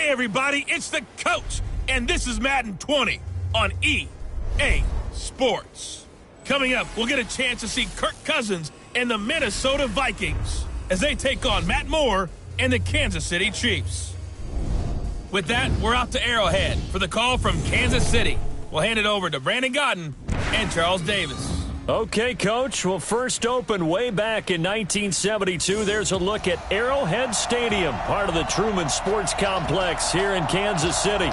Hey, everybody, it's the coach, and this is Madden 20 on EA Sports. Coming up, we'll get a chance to see Kirk Cousins and the Minnesota Vikings as they take on Matt Moore and the Kansas City Chiefs. With that, we're out to Arrowhead for the call from Kansas City. We'll hand it over to Brandon Godden and Charles Davis. Okay, Coach. Well, first opened way back in 1972. There's a look at Arrowhead Stadium, part of the Truman Sports Complex here in Kansas City.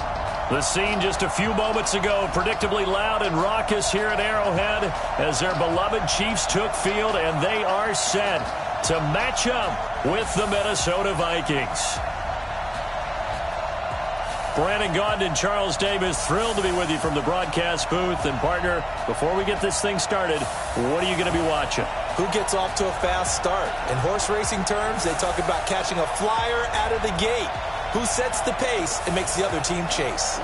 The scene just a few moments ago, predictably loud and raucous here at Arrowhead as their beloved Chiefs took field, and they are set to match up with the Minnesota Vikings. Brandon Gaudin and Charles Davis, thrilled to be with you from the broadcast booth. And, partner, before we get this thing started, what are you going to be watching? Who gets off to a fast start? In horse racing terms, they talk about catching a flyer out of the gate. Who sets the pace and makes the other team chase?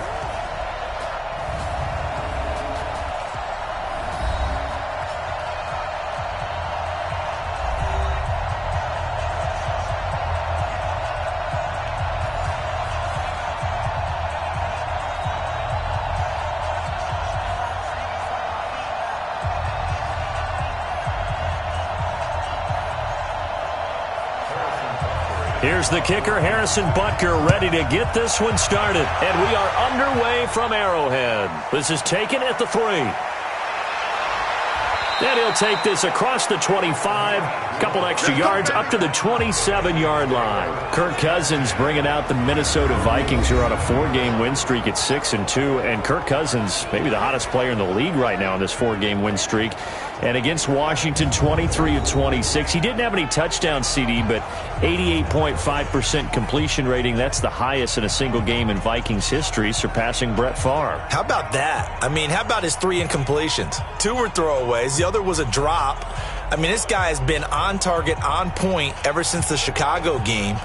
Here's the kicker, Harrison Butker, ready to get this one started. And we are underway from Arrowhead. This is taken at the 3. And he'll take this across the 25, couple extra yards, up to the 27-yard line. Kirk Cousins bringing out the Minnesota Vikings, who are on a 4-game win streak at 6-2. And Kirk Cousins, maybe the hottest player in the league right now in this 4-game win streak. And against Washington, 23 of 26. He didn't have any touchdowns, CD, but 88.5% completion rating. That's the highest in a single game in Vikings history, surpassing Brett Favre. How about that? I mean, how about his 3 incompletions? 2 were throwaways. The other was a drop. I mean, this guy has been on target, on point ever since the Chicago game,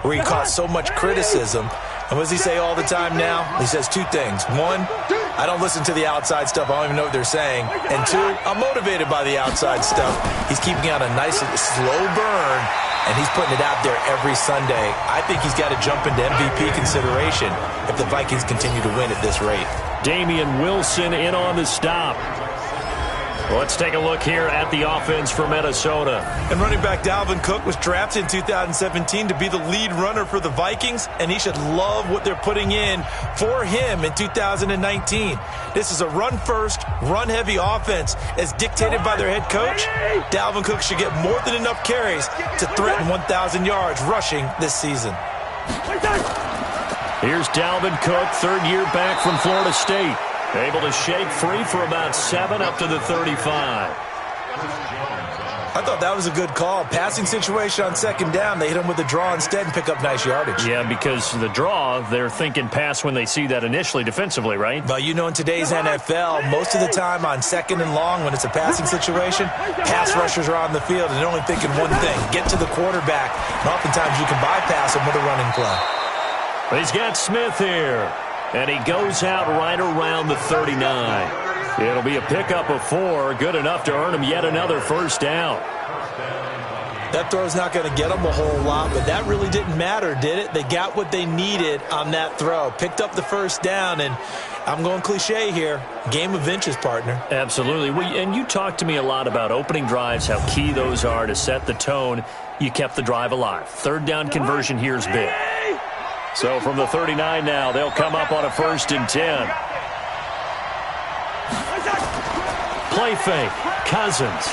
where he caught so much criticism. And what does he say all the time now? He says 2 things. 1, I don't listen to the outside stuff. I don't even know what they're saying. And 2, I'm motivated by the outside stuff. He's keeping out a nice slow burn, and he's putting it out there every Sunday. I think he's got to jump into MVP consideration if the Vikings continue to win at this rate. Damian Wilson in on the stop. Let's take a look here at the offense for Minnesota. And running back Dalvin Cook was drafted in 2017 to be the lead runner for the Vikings, and he should love what they're putting in for him in 2019. This is a run-first, run-heavy offense as dictated by their head coach. Dalvin Cook should get more than enough carries to threaten 1,000 yards rushing this season. Here's Dalvin Cook, third-year back from Florida State. Able to shake free for about 7 up to the 35. I thought that was a good call. Passing situation on second down. They hit him with a draw instead and pick up nice yardage. Yeah, because the draw, they're thinking pass when they see that initially defensively, right? Well, you know, in today's NFL, most of the time on second and long when it's a passing situation, pass rushers are on the field and they're only thinking one thing, get to the quarterback. And oftentimes you can bypass them with a running play. But he's got Smith here. And he goes out right around the 39. It'll be a pickup of 4, good enough to earn him yet another first down. That throw's not going to get them a whole lot, but that really didn't matter, did it? They got what they needed on that throw. Picked up the first down, and I'm going cliche here. Game of inches, partner. Absolutely. And you talked to me a lot about opening drives, how key those are to set the tone. You kept the drive alive. Third down conversion here is big. So from the 39 now, they'll come up on a 1st and 10. Play fake. Cousins.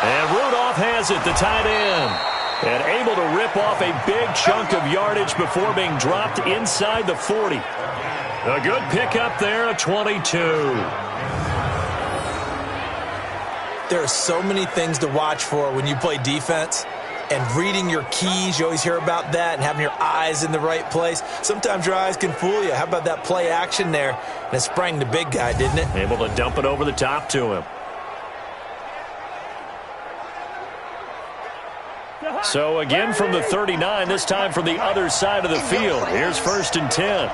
And Rudolph has it, the tight end. And able to rip off a big chunk of yardage before being dropped inside the 40. A good pickup there, a 22. There are so many things to watch for when you play defense. And reading your keys, you always hear about that, and having your eyes in the right place. Sometimes your eyes can fool you. How about that play action there? And it sprang the big guy, didn't it? Able to dump it over the top to him. So again from the 39, this time from the other side of the field. Here's 1st and 10.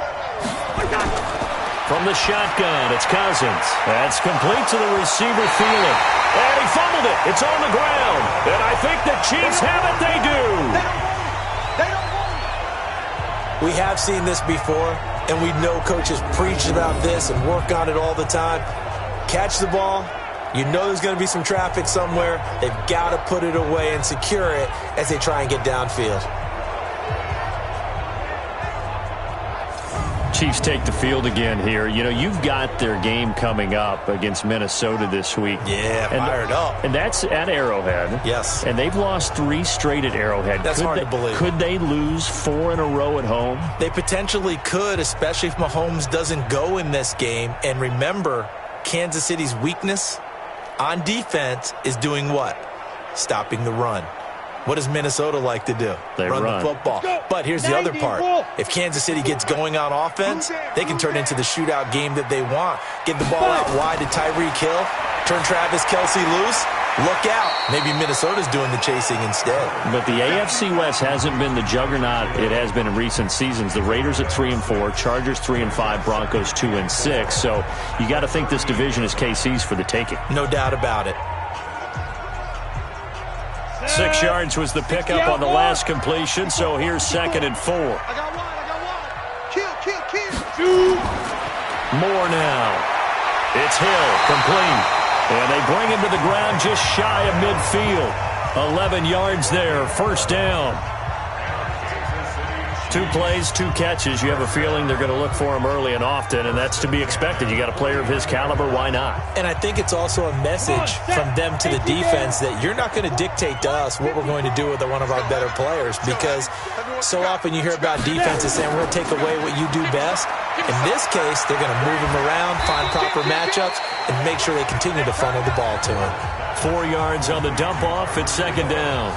From the shotgun, it's Cousins. That's complete to the receiver, Thielen. And he fumbled it. It's on the ground. And I think the Chiefs have it. They do. We have seen this before, and we know coaches preach about this and work on it all the time. Catch the ball. You know there's going to be some traffic somewhere. They've got to put it away and secure it as they try and get downfield. Chiefs take the field again here. You know, you've got their game coming up against Minnesota this week. Yeah, fired up. And that's at Arrowhead. Yes. And they've lost 3 straight at Arrowhead. That's hard to believe. Could they lose 4 in a row at home? They potentially could, especially if Mahomes doesn't go in this game. And remember, Kansas City's weakness on defense is doing what? Stopping the run. What does Minnesota like to do? They run the football. But here's the other part. If Kansas City gets going on offense, they can turn into the shootout game that they want. Get the ball out wide to Tyreek Hill. Turn Travis Kelce loose. Look out. Maybe Minnesota's doing the chasing instead. But the AFC West hasn't been the juggernaut it has been in recent seasons. The Raiders at 3-4, Chargers 3-5, Broncos 2-6. So you got to think this division is KC's for the taking. No doubt about it. 6 yards was the pickup on the last completion, so here's 2nd and 4. I got one. Kill. More now. It's Hill, complete. And they bring him to the ground just shy of midfield. 11 yards there, first down. 2 plays, 2 catches. You have a feeling they're going to look for him early and often, and that's to be expected. You got a player of his caliber, why not? And I think it's also a message from them to the defense that you're not going to dictate to us what we're going to do with one of our better players, because so often you hear about defenses saying we're going to take away what you do best. In this case, they're going to move him around, find proper matchups, and make sure they continue to funnel the ball to him. 4 yards on the dump off. It's 2nd down.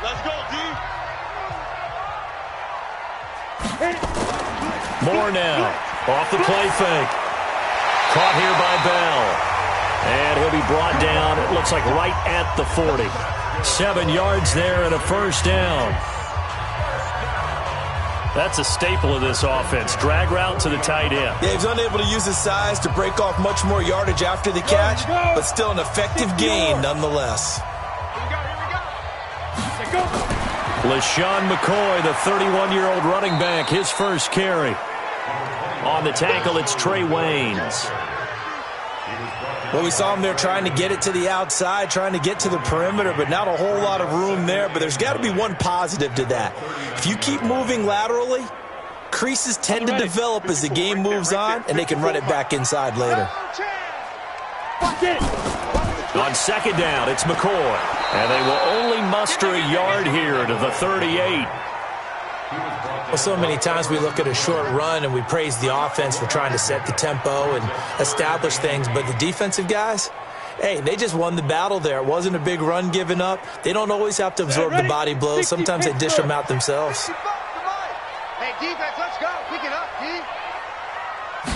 Let's go, D. More now. Off the play fake. Caught here by Bell. And he'll be brought down, it looks like right at the 40. 7 yards there and a first down. That's a staple of this offense. Drag route to the tight end. Yeah, he's unable to use his size to break off much more yardage after the catch, but still an effective gain nonetheless. LaShawn McCoy, the 31-year-old running back, his first carry. On the tackle, it's Trey Waynes. Well, we saw him there trying to get it to the outside, trying to get to the perimeter, but not a whole lot of room there. But there's got to be one positive to that. If you keep moving laterally, creases tend to develop as the game moves on, and they can run it back inside later. On 2nd down, it's McCoy. And they will only muster a yard here to the 38. Well, so many times we look at a short run and we praise the offense for trying to set the tempo and establish things, but the defensive guys, hey, they just won the battle there. It wasn't a big run given up. They don't always have to absorb the body blows. Sometimes they dish them out themselves. Hey, defense, let's go. Pick it up, D.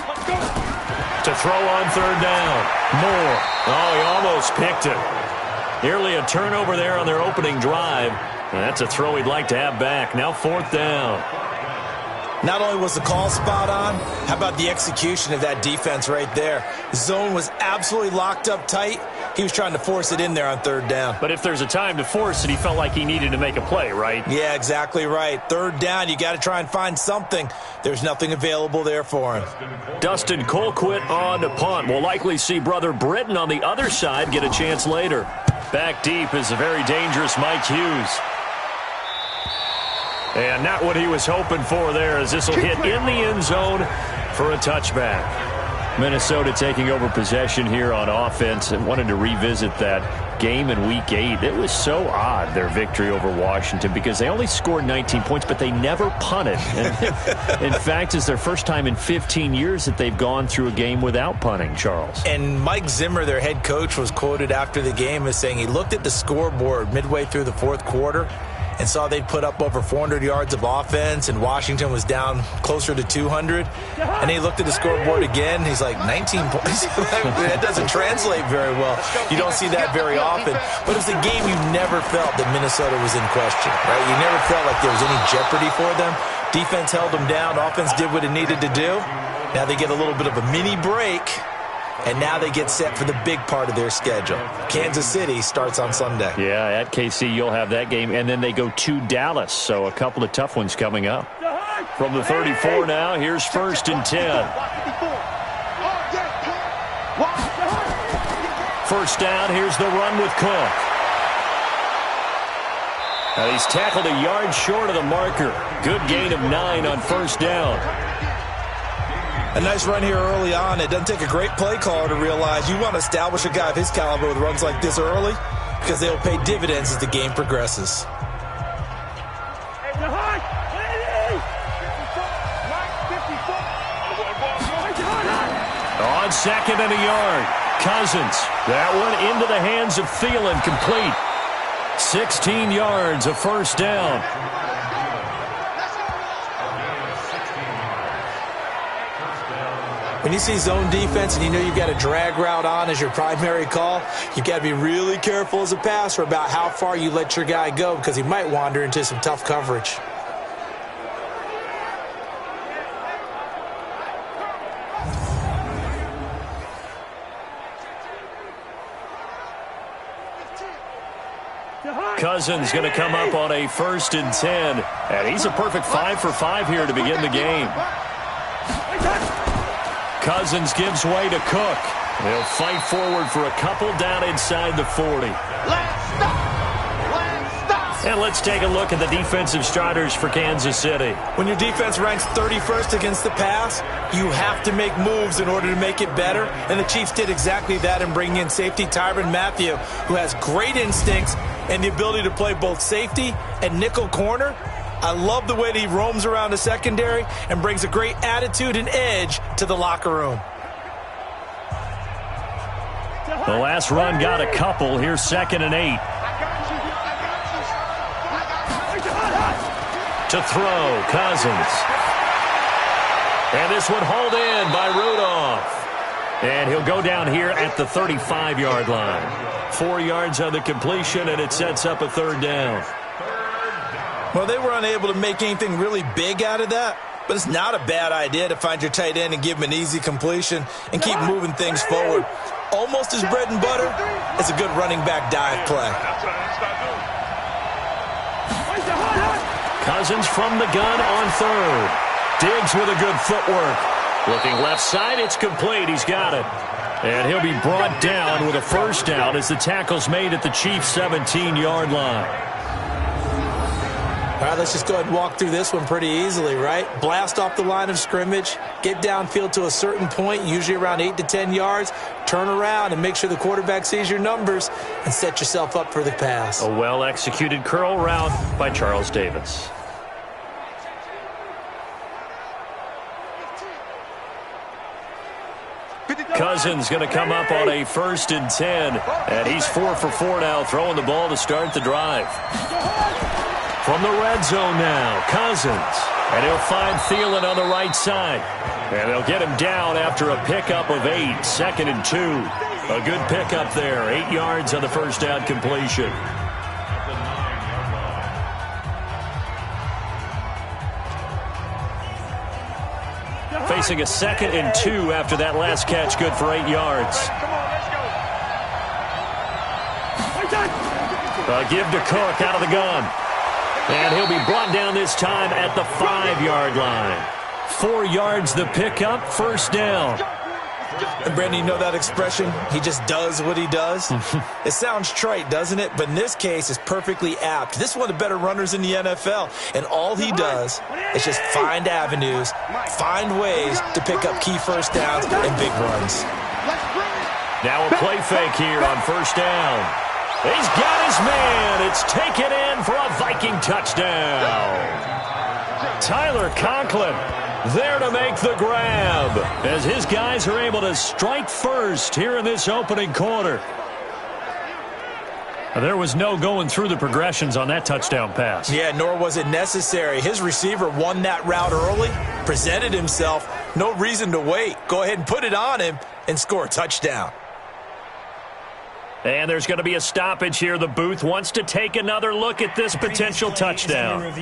Let's go. To throw on 3rd down. Moore. Oh, he almost picked it. Nearly a turnover there on their opening drive. And that's a throw he'd like to have back. Now 4th down. Not only was the call spot on, how about the execution of that defense right there? The zone was absolutely locked up tight. He was trying to force it in there on 3rd down. But if there's a time to force it, he felt like he needed to make a play, right? Yeah, exactly right. 3rd down, you got to try and find something. There's nothing available there for him. Dustin Colquitt on to punt. We'll likely see brother Britton on the other side get a chance later. Back deep is a very dangerous Mike Hughes. And not what he was hoping for there, as this will hit in the end zone for a touchback. Minnesota taking over possession here on offense, and wanted to revisit that game in Week 8. It was so odd, their victory over Washington, because they only scored 19 points, but they never punted. And in fact, it's their first time in 15 years that they've gone through a game without punting, Charles. And Mike Zimmer, their head coach, was quoted after the game as saying he looked at the scoreboard midway through the 4th quarter and saw they'd put up over 400 yards of offense, and Washington was down closer to 200. And he looked at the scoreboard again. He's like, 19 points? That doesn't translate very well. You don't see that very often. But it's a game you never felt that Minnesota was in question, right? You never felt like there was any jeopardy for them. Defense held them down. Offense did what it needed to do. Now they get a little bit of a mini break, and now they get set for the big part of their schedule. Kansas City starts on Sunday. Yeah, at KC you'll have that game, and then they go to Dallas, so a couple of tough ones coming up. From the 34 now, here's 1st and 10. First down, here's the run with Cook. Now he's tackled a yard short of the marker. Good gain of 9 on 1st down. A nice run here early on. It doesn't take a great play caller to realize you want to establish a guy of his caliber with runs like this early because they'll pay dividends as the game progresses. On 2nd and a yard. Cousins. That one into the hands of Thielen, complete. 16 yards, a 1st down. When you see zone defense and you know you've got a drag route on as your primary call, you've got to be really careful as a passer about how far you let your guy go because he might wander into some tough coverage. Cousins going to come up on a 1st and 10. And he's a perfect 5 for 5 here to begin the game. Cousins gives way to Cook. He'll fight forward for a couple down inside the 40. And let's take a look at the defensive starters for Kansas City. When your defense ranks 31st against the pass, you have to make moves in order to make it better. And the Chiefs did exactly that in bringing in safety Tyrann Mathieu, who has great instincts and the ability to play both safety and nickel corner. I love the way that he roams around the secondary and brings a great attitude and edge to the locker room. The last run got a couple. Here's 2nd and 8. To throw, Cousins. And this one hauled in by Rudolph. And he'll go down here at the 35-yard line. 4 yards on the completion, and it sets up a 3rd down. Well, they were unable to make anything really big out of that, but it's not a bad idea to find your tight end and give him an easy completion and keep moving things forward. Almost as bread and butter as a good running back dive play. Cousins from the gun on 3rd. Diggs with a good footwork. Looking left side, it's complete. He's got it. And he'll be brought down with a 1st down as the tackle's made at the Chiefs' 17-yard line. All right, let's just go ahead and walk through this one pretty easily, right? Blast off the line of scrimmage, get downfield to a certain point, usually around 8 to 10 yards, turn around and make sure the quarterback sees your numbers and set yourself up for the pass. A well-executed curl route by Charles Davis. Cousins going to come up on a 1st and 10, and he's 4 for 4 now, throwing the ball to start the drive. From the red zone now, Cousins. And he'll find Thielen on the right side. And they'll get him down after a pickup of 8, 2nd and 2. A good pickup there, 8 yards on the 1st down completion. Facing a 2nd and 2 after that last catch, good for 8 yards. A give to Cook out of the gun. And he'll be brought down this time at the 5-yard line. 4 yards the pickup, 1st down. And Brandon, you know that expression? He just does what he does? It sounds trite, doesn't it? But in this case, it's perfectly apt. This is one of the better runners in the NFL. And all he does is just find avenues, find ways to pick up key 1st downs and big runs. Now a play fake here on 1st down. He's got his man. It's taken in for a Viking touchdown. Tyler Conklin there to make the grab as his guys are able to strike first here in this opening quarter. There was no going through the progressions on that touchdown pass. Yeah, nor was it necessary. His receiver won that route early, presented himself. No reason to wait. Go ahead and put it on him and score a touchdown. And there's going to be a stoppage here. The booth wants to take another look at this potential touchdown.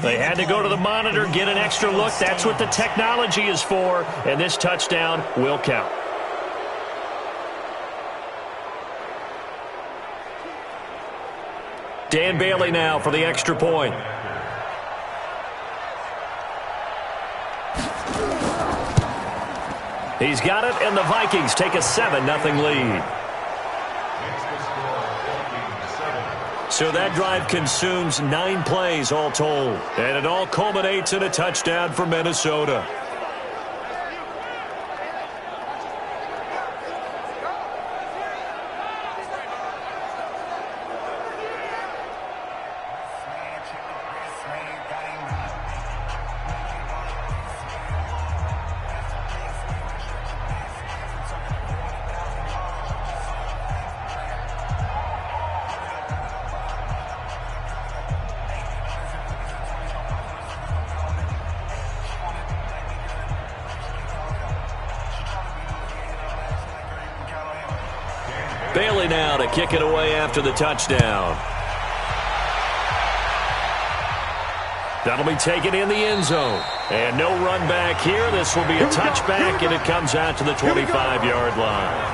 They had to go to the monitor, get an extra look. That's what the technology is for, and this touchdown will count. Dan Bailey now for the extra point. He's got it, and the Vikings take a 7-0 lead. So that drive consumes 9 plays all told. And it all culminates in a touchdown for Minnesota. Bailey now to kick it away after the touchdown. That'll be taken in the end zone. And no run back here. This will be a touchback, and it comes out to the 25-yard line.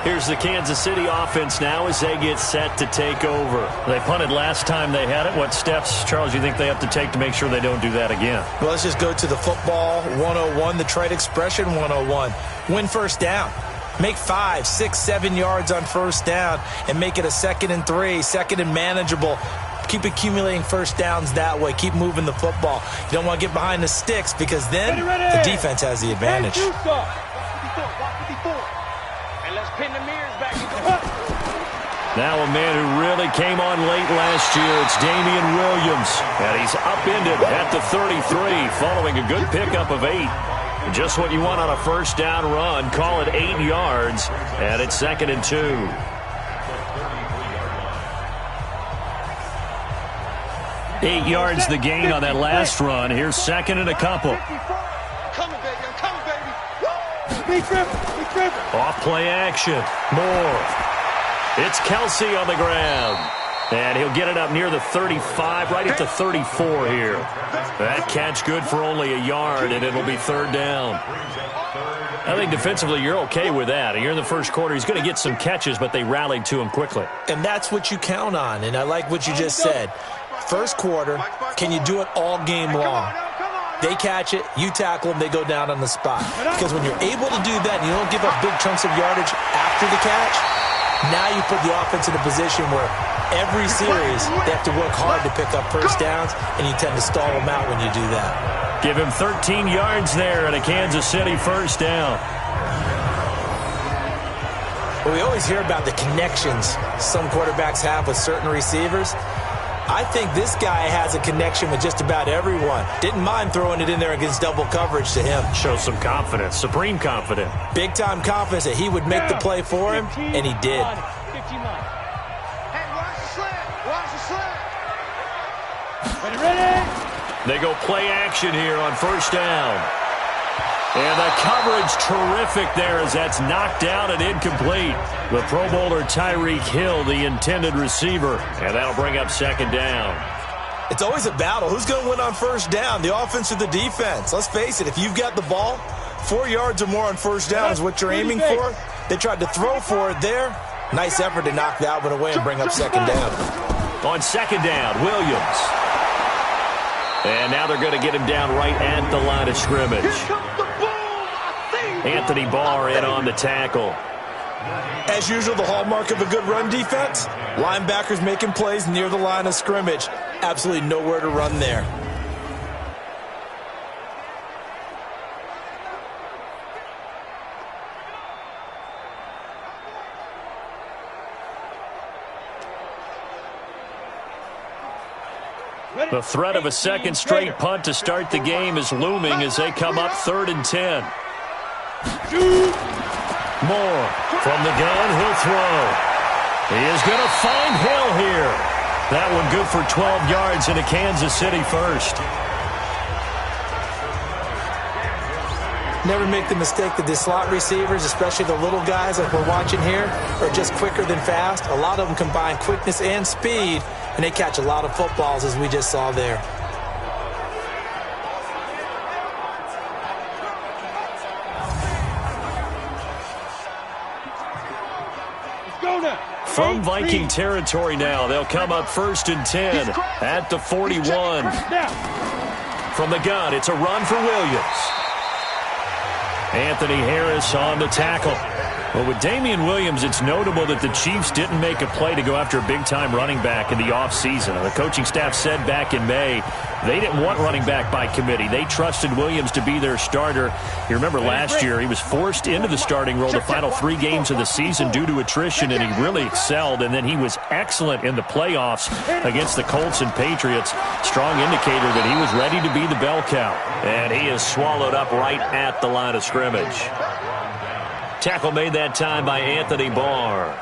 Here's the Kansas City offense now as they get set to take over. They punted last time they had it. What steps, Charles, do you think they have to take to make sure they don't do that again? Well, let's just go to the football 101, the trade expression 101. Win first down. Make 5, 6, 7 yards on first down and make it a 2nd and 3, 2nd and manageable. Keep accumulating first downs that way. Keep moving the football. You don't want to get behind the sticks because then the defense has the advantage. And let's pin the mirrors back. Now a man who really came on late last year, it's Damian Williams. And he's upended at the 33 following a good pickup of 8. Just what you want on a first down run. Call it 8 yards, and it's 2nd and 2. Eight yards the gain on that last run. Here's 2nd and a couple. Coming, baby. I'm coming, baby. Big trip. Off play action. More. It's Kelsey on the ground. And he'll get it up near the 35, right at the 34 here. That catch good for only a yard, and it'll be 3rd down. I think defensively you're okay with that. You're in the first quarter. He's going to get some catches, but they rallied to him quickly. And that's what you count on, and I like what you just said. First quarter, can you do it all game long? They catch it, you tackle them, they go down on the spot. Because when you're able to do that and you don't give up big chunks of yardage after the catch, now you put the offense in a position where every series they have to work hard to pick up first downs, and you tend to stall them out when you do that. Give him 13 yards there and a Kansas City first down. Well, we always hear about the connections some quarterbacks have with certain receivers. I think this guy has a connection with just about everyone. Didn't mind throwing it in there against double coverage to him. Shows some confidence, supreme confidence. Big-time confidence that he would make the play for him, and he did. Hey, watch the slant. Watch the slant. Ready? They go play action here on first down. And the coverage terrific there as that's knocked down and incomplete. The Pro Bowler Tyreek Hill, the intended receiver. And that'll bring up 2nd down. It's always a battle. Who's going to win on first down, the offense or the defense? Let's face it, if you've got the ball, 4 yards or more on first down is what you're aiming for. They tried to throw for it there. Nice effort to knock that one away and bring up 2nd down. On 2nd down, Williams. And now they're going to get him down right at the line of scrimmage. Anthony Barr in on the tackle. As usual, the hallmark of a good run defense, linebackers making plays near the line of scrimmage. Absolutely nowhere to run there. The threat of a second straight punt to start the game is looming as they come up 3rd and 10. Moore from the gun, he'll throw. He is going to find Hill here. That one good for 12 yards into Kansas City first. Never make the mistake that the slot receivers, especially the little guys like we're watching here, are just quicker than fast. A lot of them combine quickness and speed, and they catch a lot of footballs, as we just saw there. From Viking territory now, they'll come up 1st and 10 at the 41. From the gun, it's a run for Williams. Anthony Harris on the tackle. Well, with Damian Williams, it's notable that the Chiefs didn't make a play to go after a big-time running back in the offseason. The coaching staff said back in May they didn't want running back by committee. They trusted Williams to be their starter. You remember last year he was forced into the starting role the final 3 games of the season due to attrition, and he really excelled. And then he was excellent in the playoffs against the Colts and Patriots. Strong indicator that he was ready to be the bell cow. And he is swallowed up right at the line of scrimmage. Tackle made that time by Anthony Barr.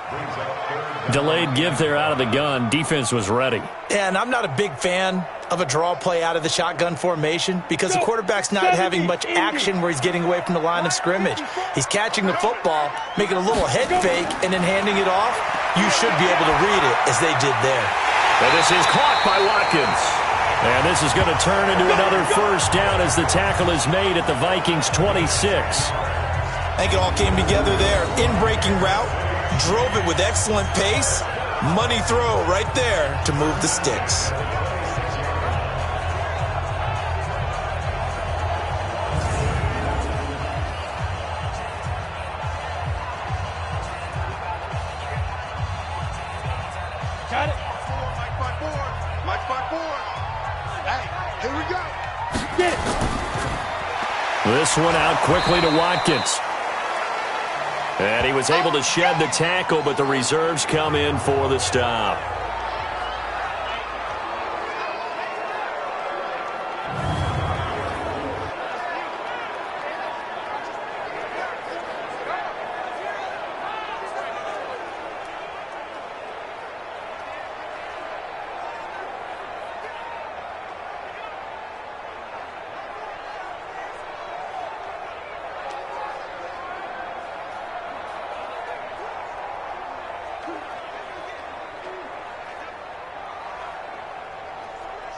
Delayed give there out of the gun. Defense was ready. And I'm not a big fan of a draw play out of the shotgun formation because the quarterback's not having much action where he's getting away from the line of scrimmage. He's catching the football, making a little head fake, and then handing it off. You should be able to read it as they did there. And this is caught by Watkins. And this is going to turn into another first down as the tackle is made at the Vikings 26. I think it all came together there. In-breaking route, drove it with excellent pace. Money throw right there to move the sticks. Got it. Mike 4. Hey, here we go. Get it. This one out quickly to Watkins. And he was able to shed the tackle, but the reserves come in for the stop.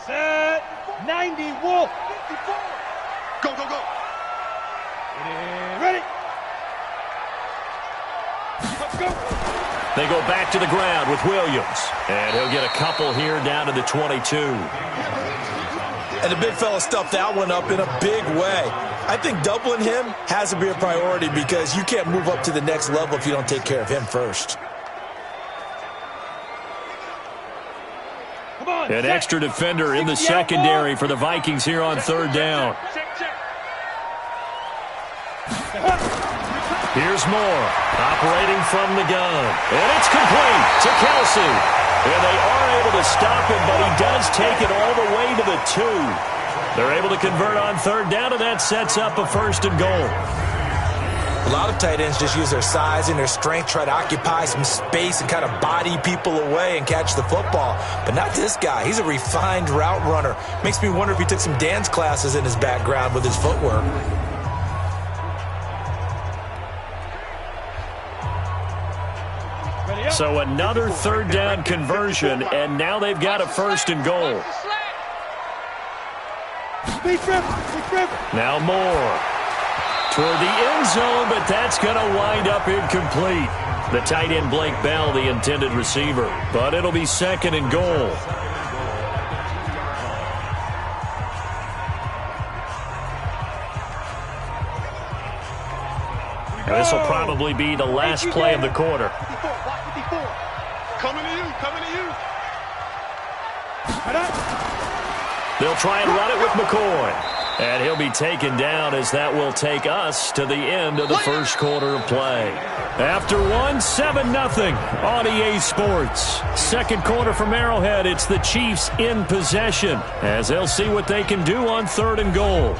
Set. 90, Wolf. 54. Go. Ready. Let's go. They go back to the ground with Williams. And he'll get a couple here down to the 22. And the big fella stuffed that one up in a big way. I think doubling him has to be a priority because you can't move up to the next level if you don't take care of him first. An extra defender in the secondary for the Vikings here on 3rd down. Here's Moore, operating from the gun. And it's complete to Kelsey. And they are able to stop him, but he does take it all the way to the 2. They're able to convert on 3rd down, and that sets up a 1st and goal. A lot of tight ends just use their size and their strength, try to occupy some space and kind of body people away and catch the football. But not this guy. He's a refined route runner. Makes me wonder if he took some dance classes in his background with his footwork. So another 3rd down conversion, and now they've got a 1st and goal. Now Moore toward the end zone, but that's going to wind up incomplete. The tight end Blake Bell, the intended receiver, but it'll be 2nd and goal. This will probably be the last play of the quarter. Coming to you. They'll try and run it with McCoy. And he'll be taken down as that will take us to the end of the 1st quarter of play. After 7-0 on EA Sports. 2nd quarter from Arrowhead. It's the Chiefs in possession as they'll see what they can do on 3rd and goal.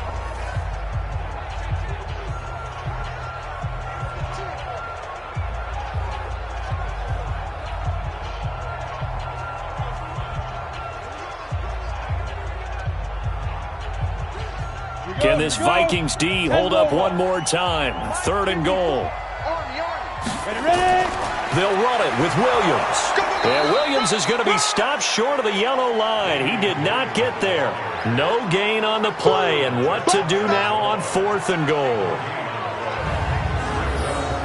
Can this Vikings D hold up one more time? 3rd and goal. They'll run it with Williams. And Williams is going to be stopped short of the yellow line. He did not get there. No gain on the play. And what to do now on 4th and goal?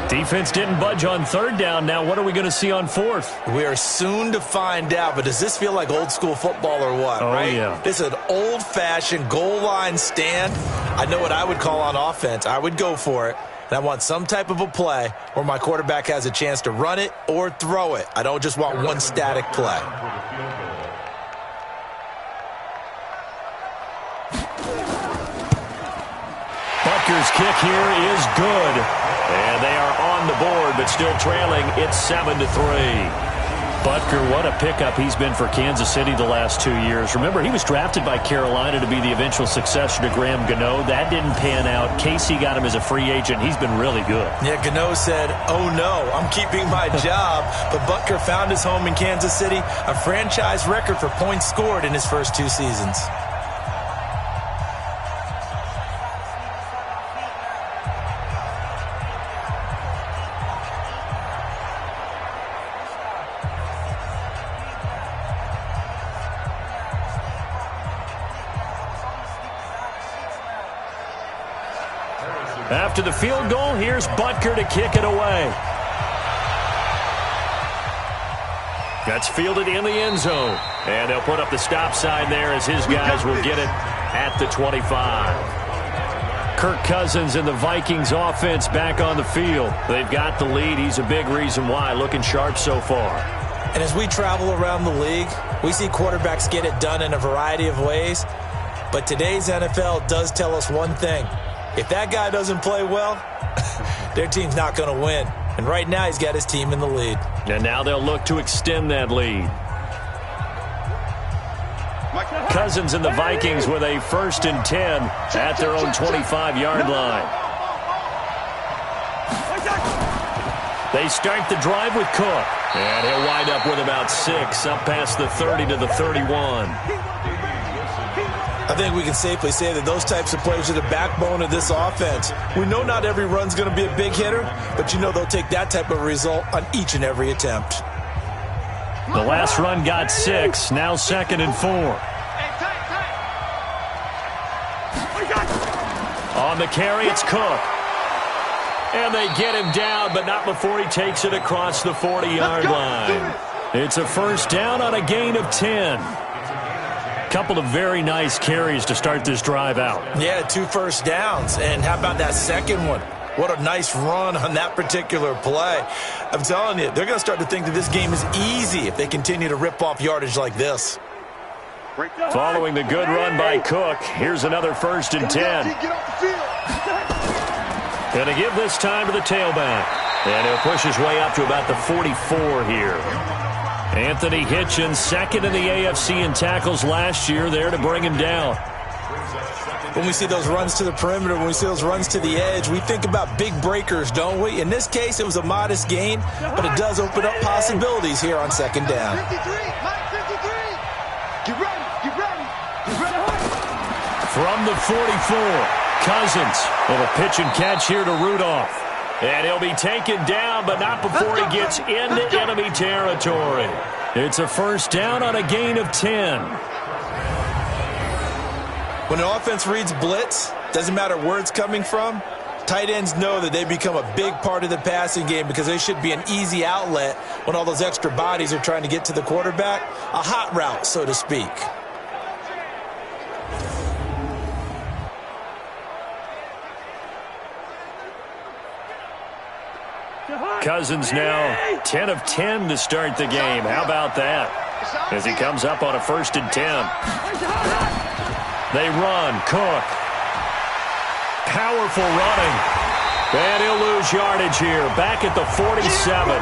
Defense didn't budge on 3rd down. Now what are we going to see on 4th? We are soon to find out, but does this feel like old school football or what, right? Yeah. This is an old-fashioned goal line stand. I know what I would call on offense. I would go for it. And I want some type of a play where my quarterback has a chance to run it or throw it. I don't just want one static play. Butker's kick here is good. And they are on the board, but still trailing. It's 7-3. Butker, what a pickup he's been for Kansas City the last 2 years. Remember, he was drafted by Carolina to be the eventual successor to Graham Gano. That didn't pan out. Casey got him as a free agent. He's been really good. Yeah, Gano said, oh no, I'm keeping my job. But Butker found his home in Kansas City, a franchise record for points scored in his first 2 seasons. After the field goal, here's Butker to kick it away. That's fielded in the end zone. And they'll put up the stop sign there as his guys will get it at the 25. Kirk Cousins and the Vikings offense back on the field. They've got the lead. He's a big reason why. Looking sharp so far. And as we travel around the league, we see quarterbacks get it done in a variety of ways. But today's NFL does tell us one thing. If that guy doesn't play well, their team's not going to win. And right now, he's got his team in the lead. And now they'll look to extend that lead. Cousins and the Vikings with a 1st and 10 at their own 25-yard line. They start the drive with Cook. And he'll wind up with about 6 up past the 30 to the 31. I think we can safely say that those types of plays are the backbone of this offense. We know not every run's going to be a big hitter, but you know they'll take that type of result on each and every attempt. The last run got 6, now 2nd and 4. On the carry, it's Cook. And they get him down, but not before he takes it across the 40-yard line. It's a 1st down on a gain of 10. Couple of very nice carries to start this drive out. Yeah, 2 first downs. And how about that second one? What a nice run on that particular play. I'm telling you, they're going to start to think that this game is easy if they continue to rip off yardage like this. Following the good run by Cook, here's another 1st and 10. Going to give this time to the tailback. And he'll push his way up to about the 44 here. Anthony Hitchens, 2nd in the AFC in tackles last year, there to bring him down. When we see those runs to the perimeter, when we see those runs to the edge, we think about big breakers, don't we? In this case, it was a modest gain, but it does open up possibilities here on 2nd down. 53, get ready, get ready, get ready. From the 44, Cousins. Little pitch and catch here to Rudolph. And he'll be taken down, but not before he gets into enemy territory. It's a 1st down on a gain of 10. When an offense reads blitz, doesn't matter where it's coming from, tight ends know that they become a big part of the passing game because they should be an easy outlet when all those extra bodies are trying to get to the quarterback. A hot route, so to speak. Cousins now 10 of 10 to start the game. How about that? As he comes up on a 1st and 10. They run. Cook. Powerful running. And he'll lose yardage here. Back at the 47.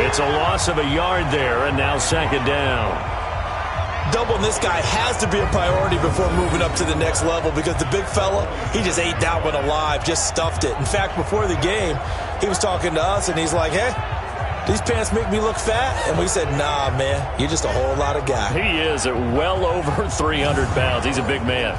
It's a loss of a yard there, and now 2nd down. Doubling this guy has to be a priority before moving up to the next level because the big fella, he just ate that one alive, just stuffed it. In fact, before the game, he was talking to us, and he's like, hey, these pants make me look fat? And we said, nah, man, you're just a whole lot of guy. He is at well over 300 pounds. He's a big man.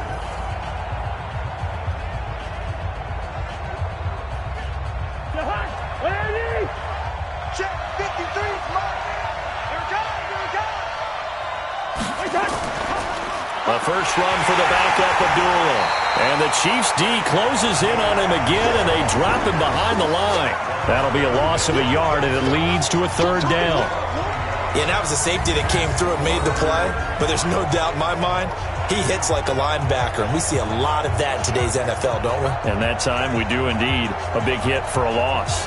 first run for the backup, Abdullah. And the Chiefs' D closes in on him again, and they drop him behind the line. That'll be a loss of a yard, and it leads to a third down. Yeah, and that was a safety that came through and made the play, but there's no doubt in my mind he hits like a linebacker, and we see a lot of that in today's NFL, don't we? And that time we do indeed. A big hit for a loss.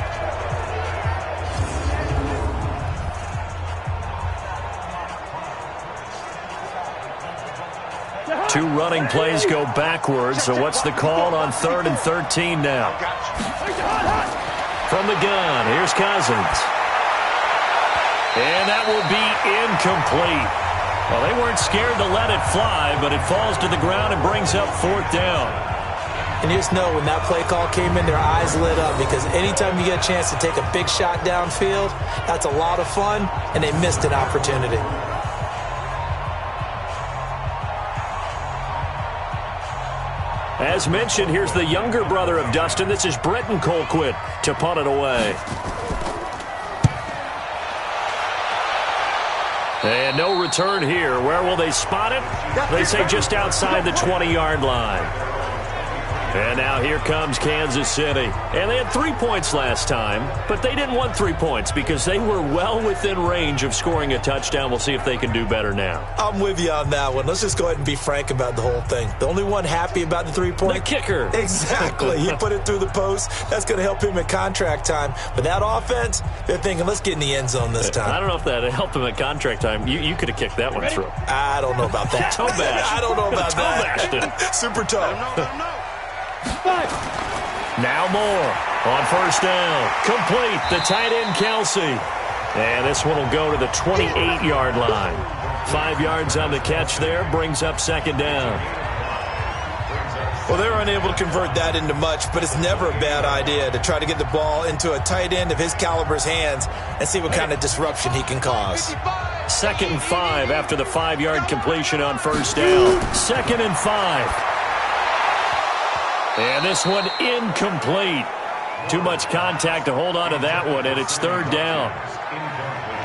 Two running plays go backwards, so what's the call on 3rd and 13 now? From the gun, here's Cousins. And that will be incomplete. Well, they weren't scared to let it fly, but it falls to the ground and brings up 4th down. And you just know when that play call came in, their eyes lit up, because anytime you get a chance to take a big shot downfield, that's a lot of fun, and they missed an opportunity. As mentioned, here's the younger brother of Dustin. This is Brenton Colquitt to punt it away. And no return here. Where will they spot it? They say just outside the 20-yard line. And now here comes Kansas City. And they had 3 points last time, but they didn't want 3 points because they were well within range of scoring a touchdown. We'll see if they can do better now. I'm with you on that one. Let's just go ahead and be frank about the whole thing. The only one happy about the 3-point? The kicker. Exactly. He put it through the post. That's going to help him at contract time. But that offense, they're thinking, let's get in the end zone this time. I don't know if that helped him at contract time. You could have kicked that one through. I don't know about that. Toe bash. I don't know about that. Toe Super toe. Now more on 1st down. Complete. The tight end, Kelsey. And this one will go to the 28-yard line. 5 yards on the catch there. Brings up 2nd down. Well, they were unable to convert that into much, but it's never a bad idea to try to get the ball into a tight end of his caliber's hands and see what kind of disruption he can cause. 2nd and 5 after the 5-yard completion on 1st down. 2nd and 5. And this one incomplete. Too much contact to hold on to that one, and it's 3rd down.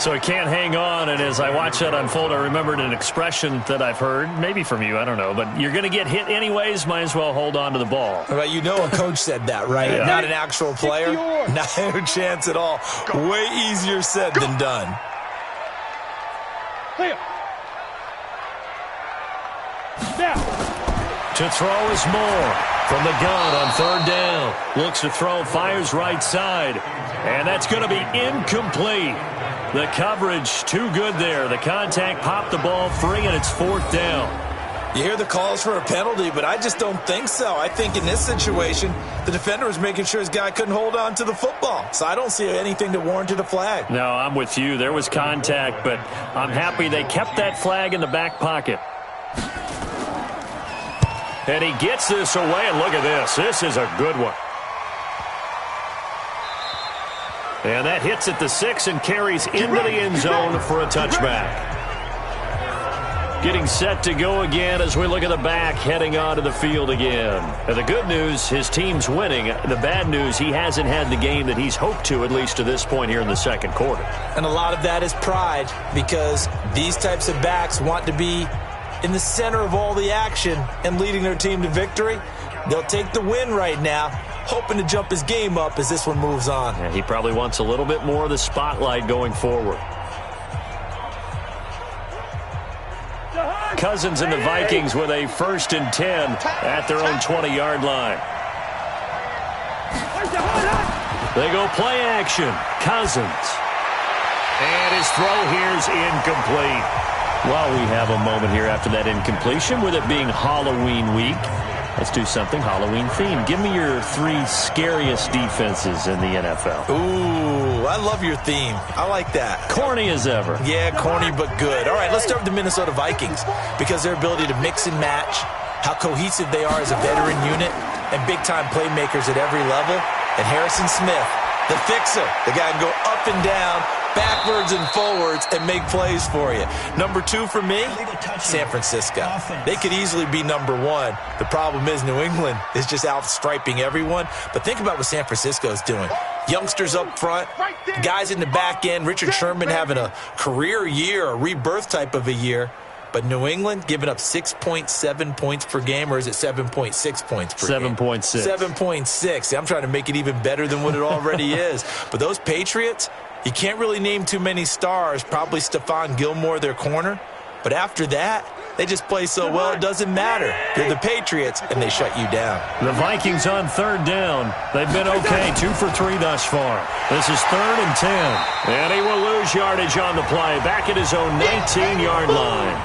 So he can't hang on, and as I watch that unfold, I remembered an expression that I've heard, maybe from you, I don't know, but you're going to get hit anyways, might as well hold on to the ball. Right, you know a coach said that, right? Yeah. Not an actual player. Not a chance at all. Way easier said than done. To throw is Moore. From the gun on 3rd down. Looks to throw, fires right side. And that's going to be incomplete. The coverage too good there. The contact popped the ball free, and it's 4th down. You hear the calls for a penalty, but I just don't think so. I think in this situation, the defender was making sure his guy couldn't hold on to the football. So I don't see anything that warranted a flag. No, I'm with you. There was contact, but I'm happy they kept that flag in the back pocket. And he gets this away, and look at this. This is a good one. And that hits at the 6 and carries into the end zone for a touchback. Getting set to go again as we look at the back heading onto the field again. And the good news, his team's winning. The bad news, he hasn't had the game that he's hoped to, at least to this point here in the 2nd quarter. And a lot of that is pride, because these types of backs want to be in the center of all the action and leading their team to victory. They'll take the win right now, hoping to jump his game up as this one moves on. And he probably wants a little bit more of the spotlight going forward. Cousins and the Vikings with a 1st and 10 at their own 20-yard line. They go play action. Cousins. And his throw here is incomplete. Well, we have a moment here after that incompletion, with it being Halloween week. Let's do something Halloween themed. Give me your 3 scariest defenses in the NFL. Ooh, I love your theme. I like that. Corny as ever. Yeah, corny but good. All right, let's start with the Minnesota Vikings, because their ability to mix and match, how cohesive they are as a veteran unit, and big-time playmakers at every level. And Harrison Smith, the fixer, the guy can go up and down, backwards and forwards, and make plays for you. Number 2 for me, San Francisco. They could easily be number 1. The problem is New England is just outstriping everyone. But think about what San Francisco is doing. Youngsters up front, guys in the back end, Richard Sherman having a career year, a rebirth type of a year. But New England giving up 6.7 points per game, or is it 7.6 points per game? 7.6. 7.6. I'm trying to make it even better than what it already is. But those Patriots, you can't really name too many stars. Probably Stephon Gilmore, their corner. But after that, they just play so well it doesn't matter. They're the Patriots, and they shut you down. The Vikings on third down. They've been okay, 2 for 3 thus far. This is 3rd and 10. And he will lose yardage on the play, back at his own 19-yard line.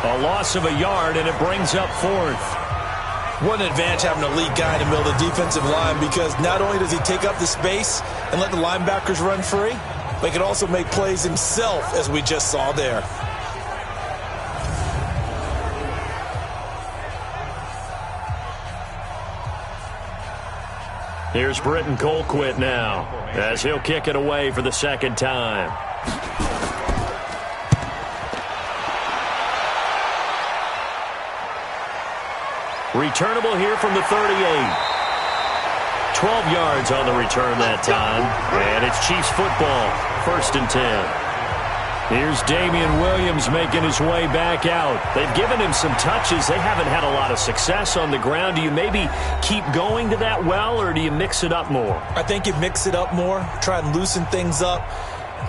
A loss of a yard, and it brings up 4th. What an advantage having a lead guy in the middle of the defensive line, because not only does he take up the space and let the linebackers run free, but he can also make plays himself, as we just saw there. Here's Britton Colquitt now, as he'll kick it away for the second time. Returnable here from the 38. 12 yards on the return that time. And it's Chiefs football, 1st and 10. Here's Damian Williams making his way back out. They've given him some touches. They haven't had a lot of success on the ground. Do you maybe keep going to that well, or do you mix it up more? I think you mix it up more, try and loosen things up.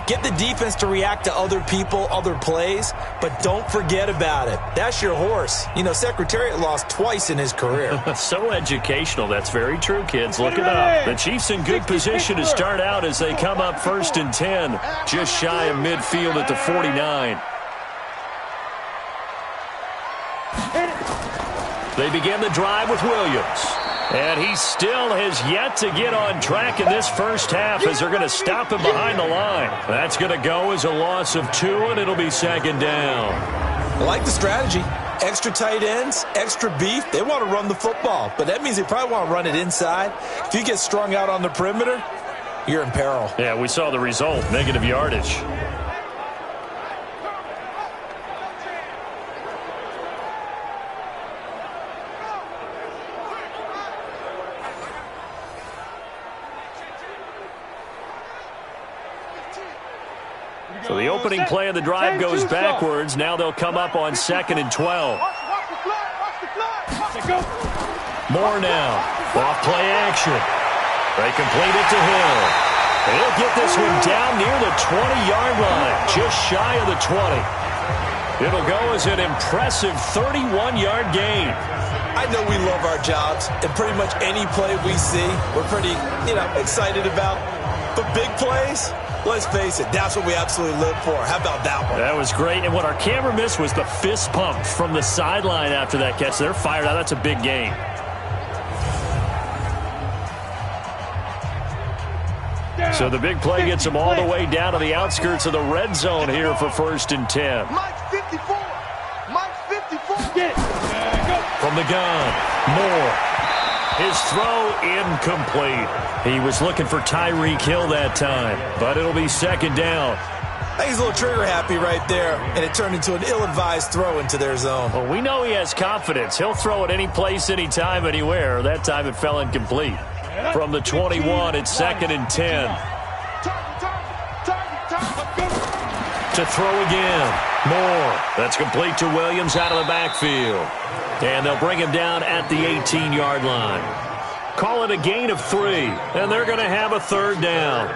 Get the defense to react to other people, other plays, but don't forget about it. That's your horse. You know, Secretariat lost twice in his career. So educational. That's very true, kids. Look it up. The Chiefs in good position to start out as they come up 1st and 10, just shy of midfield at the 49. They begin the drive with Williams. And he still has yet to get on track in this first half, as they're going to stop him behind the line. That's going to go as a loss of 2, and it'll be 2nd down. I like the strategy. Extra tight ends, extra beef. They want to run the football, but that means they probably want to run it inside. If you get strung out on the perimeter, you're in peril. Yeah, we saw the result, negative yardage. So the opening play of the drive goes backwards. Now they'll come up on 2nd and 12. More now. Off play action. They complete it to Hill. He'll get this one down near the 20-yard line, just shy of the 20. It'll go as an impressive 31-yard gain. I know we love our jobs, and pretty much any play we see, we're pretty, excited about. But big plays, let's face it, that's what we absolutely live for. How about that one? That was great. And what our camera missed was the fist pump from the sideline after that catch. They're fired out. That's a big gain. So the big play gets them all the way down to the outskirts of the red zone here for 1st and 10. Mike 54. Mike 54. From the gun, Moore. His throw incomplete. He was looking for Tyreek Hill that time, but it'll be 2nd down. I think he's a little trigger happy right there, and it turned into an ill-advised throw into their zone. Well, we know he has confidence. He'll throw it any place, anytime, anywhere. That time it fell incomplete. From the 21, it's 2nd and 10. To throw again. Moore. That's complete to Williams out of the backfield. And they'll bring him down at the 18-yard line. Call it a gain of 3, and they're going to have a 3rd down.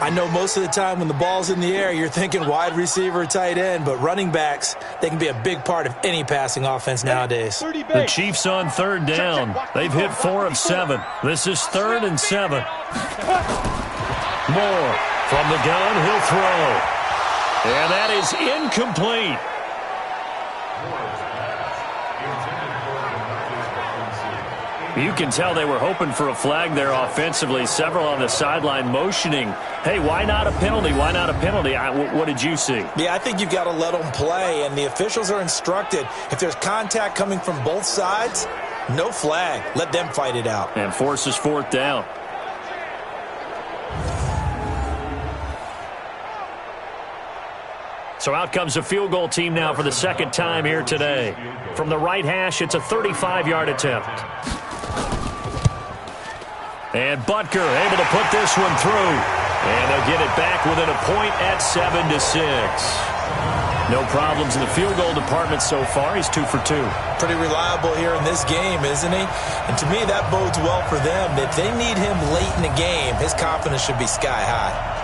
I know most of the time when the ball's in the air, you're thinking wide receiver, tight end, but running backs, they can be a big part of any passing offense nowadays. The Chiefs on 3rd down. They've hit 4 of 7. This is 3rd and 7. Moore from the gun, he'll throw. And that is incomplete. You can tell they were hoping for a flag there offensively. Several on the sideline motioning, hey, why not a penalty? Why not a penalty? What did you see? Yeah, I think you've got to let them play, and the officials are instructed. If there's contact coming from both sides, no flag. Let them fight it out. And forces 4th down. So out comes a field goal team now for the 2nd time here today. From the right hash, it's a 35-yard attempt. And Butker able to put this one through. And they'll get it back within a point at 7-6. No problems in the field goal department so far. He's 2 for 2. Pretty reliable here in this game, isn't he? And to me, that bodes well for them. If they need him late in the game, his confidence should be sky high.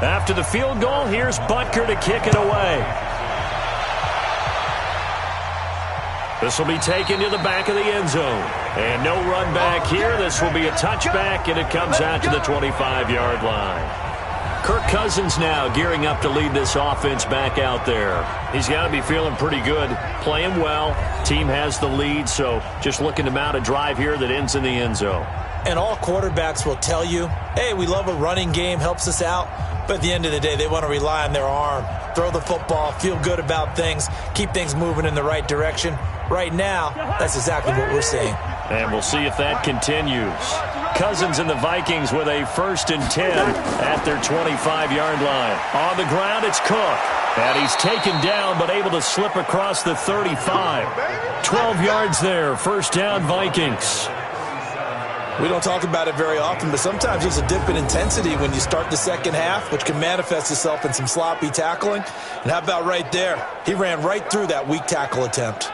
After the field goal, here's Butker to kick it away. This will be taken to the back of the end zone. And no run back here. This will be a touchback, and it comes out to the 25-yard line. Kirk Cousins now gearing up to lead this offense back out there. He's got to be feeling pretty good, playing well. Team has the lead, so just looking to mount a drive here that ends in the end zone. And all quarterbacks will tell you, hey, we love a running game, helps us out. But at the end of the day, they want to rely on their arm, throw the football, feel good about things, keep things moving in the right direction. Right now, that's exactly what we're seeing. And we'll see if that continues. Cousins and the Vikings with a 1st and 10 at their 25-yard line. On the ground, it's Cook. And he's taken down, but able to slip across the 35. 12 yards there, 1st down Vikings. We don't talk about it very often, but sometimes there's a dip in intensity when you start the second half, which can manifest itself in some sloppy tackling. And how about right there? He ran right through that weak tackle attempt.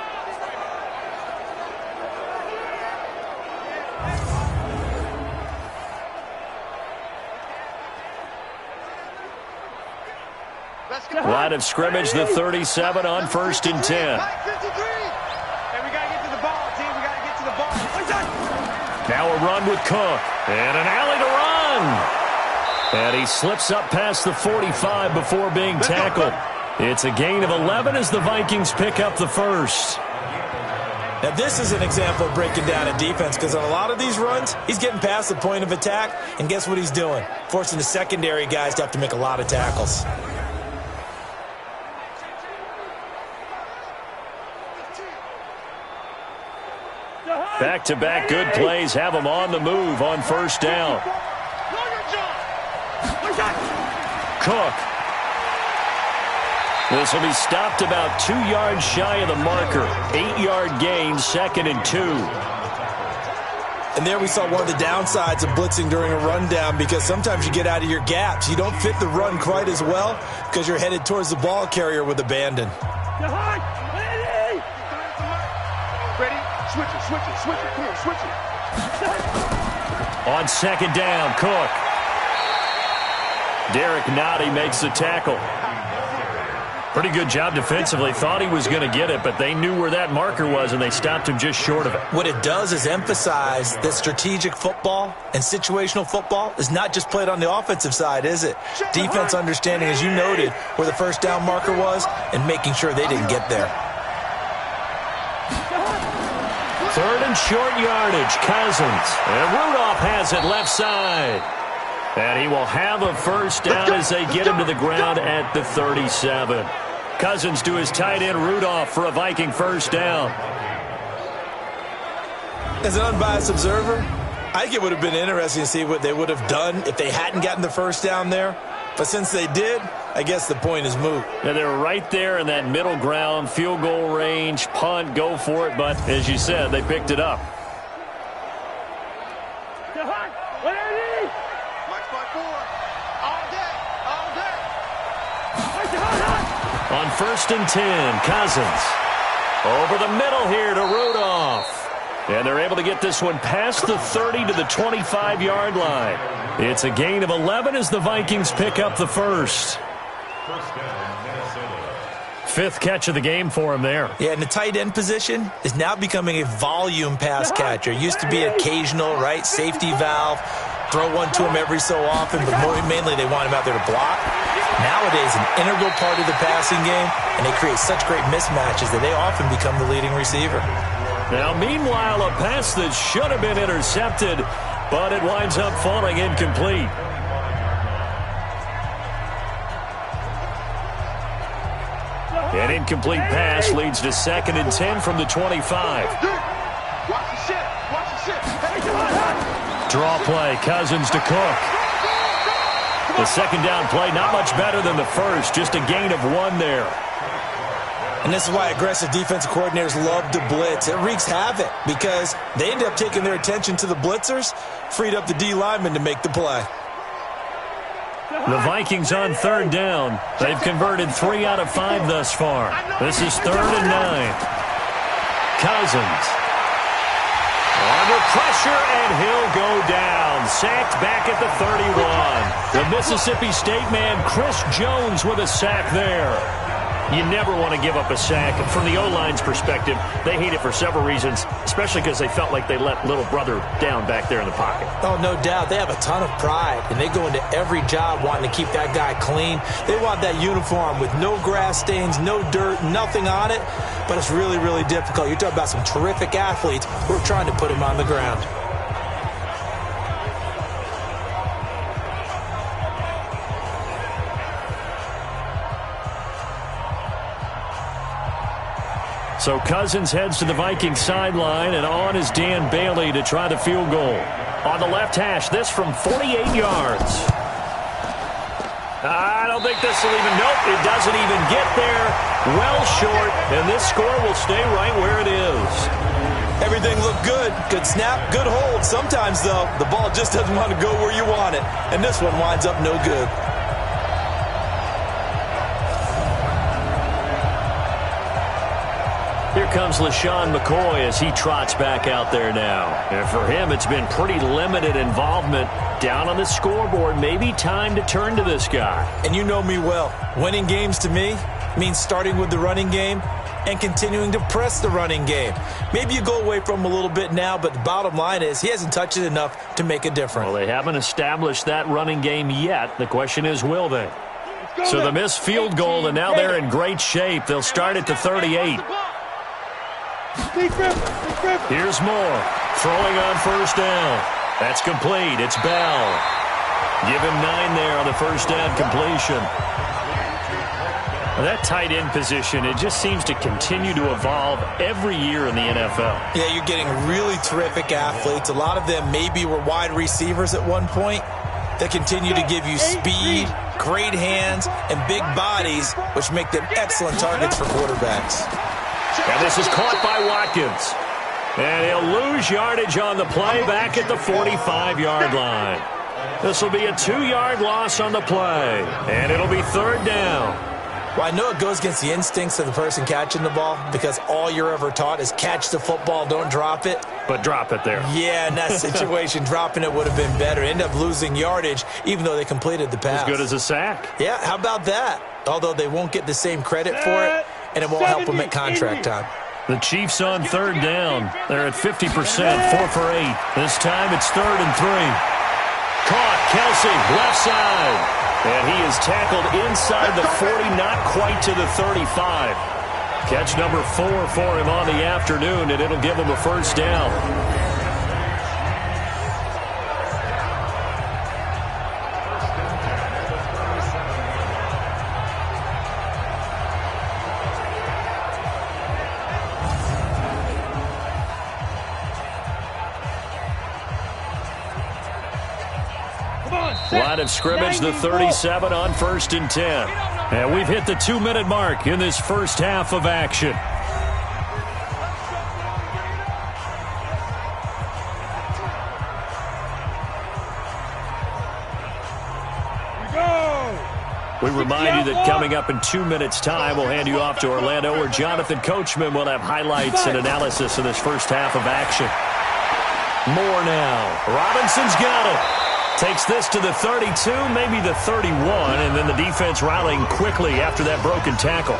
Line of scrimmage, the 37 on 1st and 10. Now a run with Cook. And an alley to run. And he slips up past the 45 before being tackled. It's a gain of 11 as the Vikings pick up the 1st. Now this is an example of breaking down a defense, because on a lot of these runs, he's getting past the point of attack, and guess what he's doing? Forcing the secondary guys to have to make a lot of tackles. Back-to-back good plays have him on the move on 1st down. Cook. This will be stopped about 2 yards shy of the marker. 8-yard gain, 2nd and 2. And there we saw one of the downsides of blitzing during a rundown, because sometimes you get out of your gaps. You don't fit the run quite as well because you're headed towards the ball carrier with abandon. Switch it, come here, switch it. On 2nd down, Cook. Derek Nottie makes the tackle. Pretty good job defensively. Thought he was going to get it, but they knew where that marker was, and they stopped him just short of it. What it does is emphasize that strategic football and situational football is not just played on the offensive side, is it? Defense understanding, as you noted, where the 1st down marker was and making sure they didn't get there. 3rd and short yardage, Cousins. And Rudolph has it left side. And he will have a 1st down as they get him to the ground at the 37. Cousins to his tight end, Rudolph, for a Viking 1st down. As an unbiased observer, I think it would have been interesting to see what they would have done if they hadn't gotten the 1st down there. But since they did, I guess the point is moot. Yeah, they were right there in that middle ground, field goal range, punt, go for it. But as you said, they picked it up. On 1st and 10, Cousins. Over the middle here to Rudolph. And they're able to get this one past the 30 to the 25-yard line. It's a gain of 11 as the Vikings pick up the 1st. 5th catch of the game for him there. Yeah, and the tight end position is now becoming a volume pass catcher. Used to be occasional, right? Safety valve. Throw one to him every so often, but mainly they want him out there to block. Nowadays, an integral part of the passing game, and they create such great mismatches that they often become the leading receiver. Now, meanwhile, a pass that should have been intercepted, but it winds up falling incomplete. An incomplete pass leads to 2nd and 10 from the 25. Watch the shit. Watch the shit. Draw play, Cousins to Cook. The second down play, not much better than the first, just a gain of 1 there. And this is why aggressive defensive coordinators love to blitz. It wreaks havoc because they end up taking their attention to the blitzers, freed up the D lineman to make the play. The Vikings on third down. They've converted 3 out of 5 thus far. This is 3rd and 9. Cousins. Under pressure, and he'll go down. Sacked back at the 31. The Mississippi State man, Chris Jones, with a sack there. You never want to give up a sack. And from the O-line's perspective, they hate it for several reasons, especially because they felt like they let little brother down back there in the pocket. Oh, no doubt. They have a ton of pride, and they go into every job wanting to keep that guy clean. They want that uniform with no grass stains, no dirt, nothing on it. But it's really, really difficult. You're talking about some terrific athletes who are trying to put him on the ground. So Cousins heads to the Vikings sideline, and on is Dan Bailey to try the field goal. On the left hash, this from 48 yards. I don't think this will even, nope, it doesn't even get there. Well short, and this score will stay right where it is. Everything looked good. Good snap, good hold. Sometimes, though, the ball just doesn't want to go where you want it. And this one winds up no good. Here comes LaShawn McCoy as he trots back out there now. And for him, it's been pretty limited involvement. Down on the scoreboard, maybe time to turn to this guy. And you know me well. Winning games to me means starting with the running game and continuing to press the running game. Maybe you go away from him a little bit now, but the bottom line is he hasn't touched it enough to make a difference. Well, they haven't established that running game yet. The question is, will they? So the missed field goal, and now they're in great shape. They'll start at the 38. Here's Moore, throwing on first down. That's complete. It's Bell. Give him 9 there on the first down completion. That tight end position, it just seems to continue to evolve every year in the NFL. Yeah, you're getting really terrific athletes. A lot of them maybe were wide receivers at one point. They continue to give you speed, great hands, and big bodies, which make them excellent targets for quarterbacks. And this is caught by Watkins. And he'll lose yardage on the play back at the 45-yard line. This will be a 2-yard loss on the play. And it'll be 3rd down. Well, I know it goes against the instincts of the person catching the ball because all you're ever taught is catch the football, don't drop it. But drop it there. Yeah, in that situation, dropping it would have been better. End up losing yardage even though they completed the pass. As good as a sack. Yeah, how about that? Although they won't get the same credit for it, and it won't help them at contract time. The Chiefs on 3rd down. They're at 50%, 4 for 8. This time it's 3rd and 3. Caught, Kelsey, left side. And he is tackled inside the 40, not quite to the 35. Catch number 4 for him on the afternoon, and it'll give him a first down. Line of scrimmage, the 37 on 1st and 10. And we've hit the 2-minute mark in this first half of action. We remind you that coming up in 2 minutes' time, we'll hand you off to Orlando, where Jonathan Coachman will have highlights and analysis of this first half of action. More now. Robinson's got it. Takes this to the 32, maybe the 31, and then the defense rallying quickly after that broken tackle.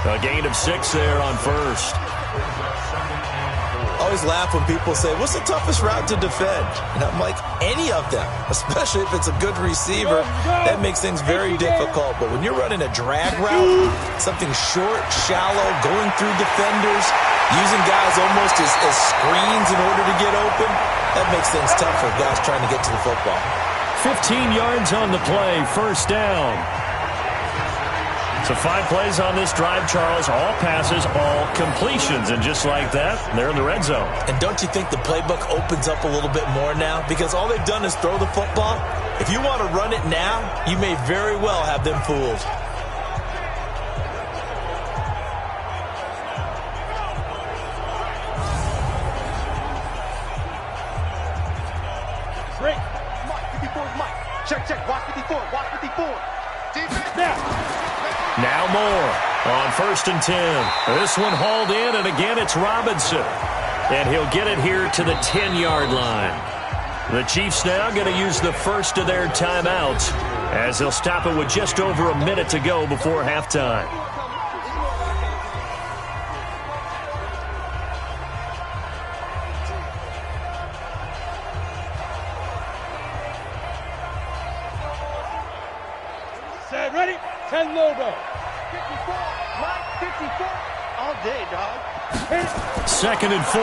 A gain of 6 there on first. I always laugh when people say, what's the toughest route to defend? And I'm like, any of them, especially if it's a good receiver. That makes things very difficult. But when you're running a drag route, something short, shallow, going through defenders, using guys almost as screens in order to get open, that makes things tough for guys trying to get to the football. 15 yards on the play, first down. So 5 plays on this drive, Charles. All passes, all completions. And just like that, they're in the red zone. And don't you think the playbook opens up a little bit more now? Because all they've done is throw the football. If you want to run it now, you may very well have them fooled. Break. Mike, 54 is Mike. Check. Watch 54. Watch 54. Defense. Now more on 1st and 10. This one hauled in, and again it's Robinson. And he'll get it here to the 10-yard line. The Chiefs now going to use the first of their timeouts as they'll stop it with just over a minute to go before halftime. Set, ready? 10 logo. 54. Mike, 54. All day, dog. 2nd and 4.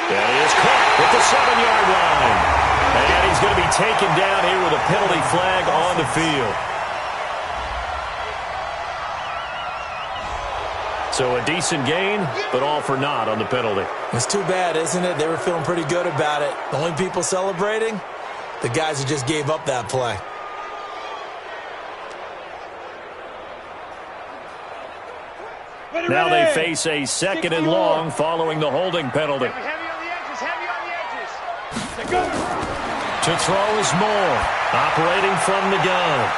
And he is caught at the 7-yard line. And he's going to be taken down here with a penalty flag on the field. So a decent gain, but all for naught on the penalty. It's too bad, isn't it? They were feeling pretty good about it. The only people celebrating, the guys who just gave up that play. Now they face a 2nd and long following the holding penalty. Heavy on the edges. Heavy on the edges. To throw is Moore, operating from the gun.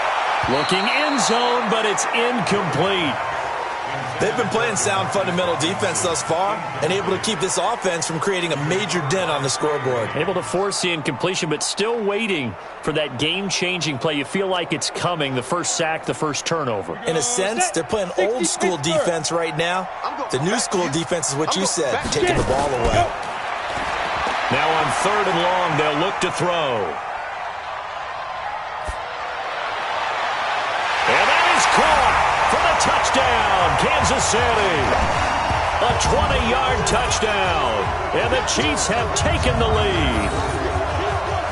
Looking end zone, but it's incomplete. They've been playing sound fundamental defense thus far and able to keep this offense from creating a major dent on the scoreboard. Able to force the incompletion, but still waiting for that game-changing play. You feel like it's coming, the first sack, the first turnover. In a sense, they're playing old-school defense right now. The new-school defense is what you said, taking the ball away. Now on 3rd and long, they'll look to throw. And that is caught for the touchdown, Kansas City. A 20-yard touchdown, and the Chiefs have taken the lead.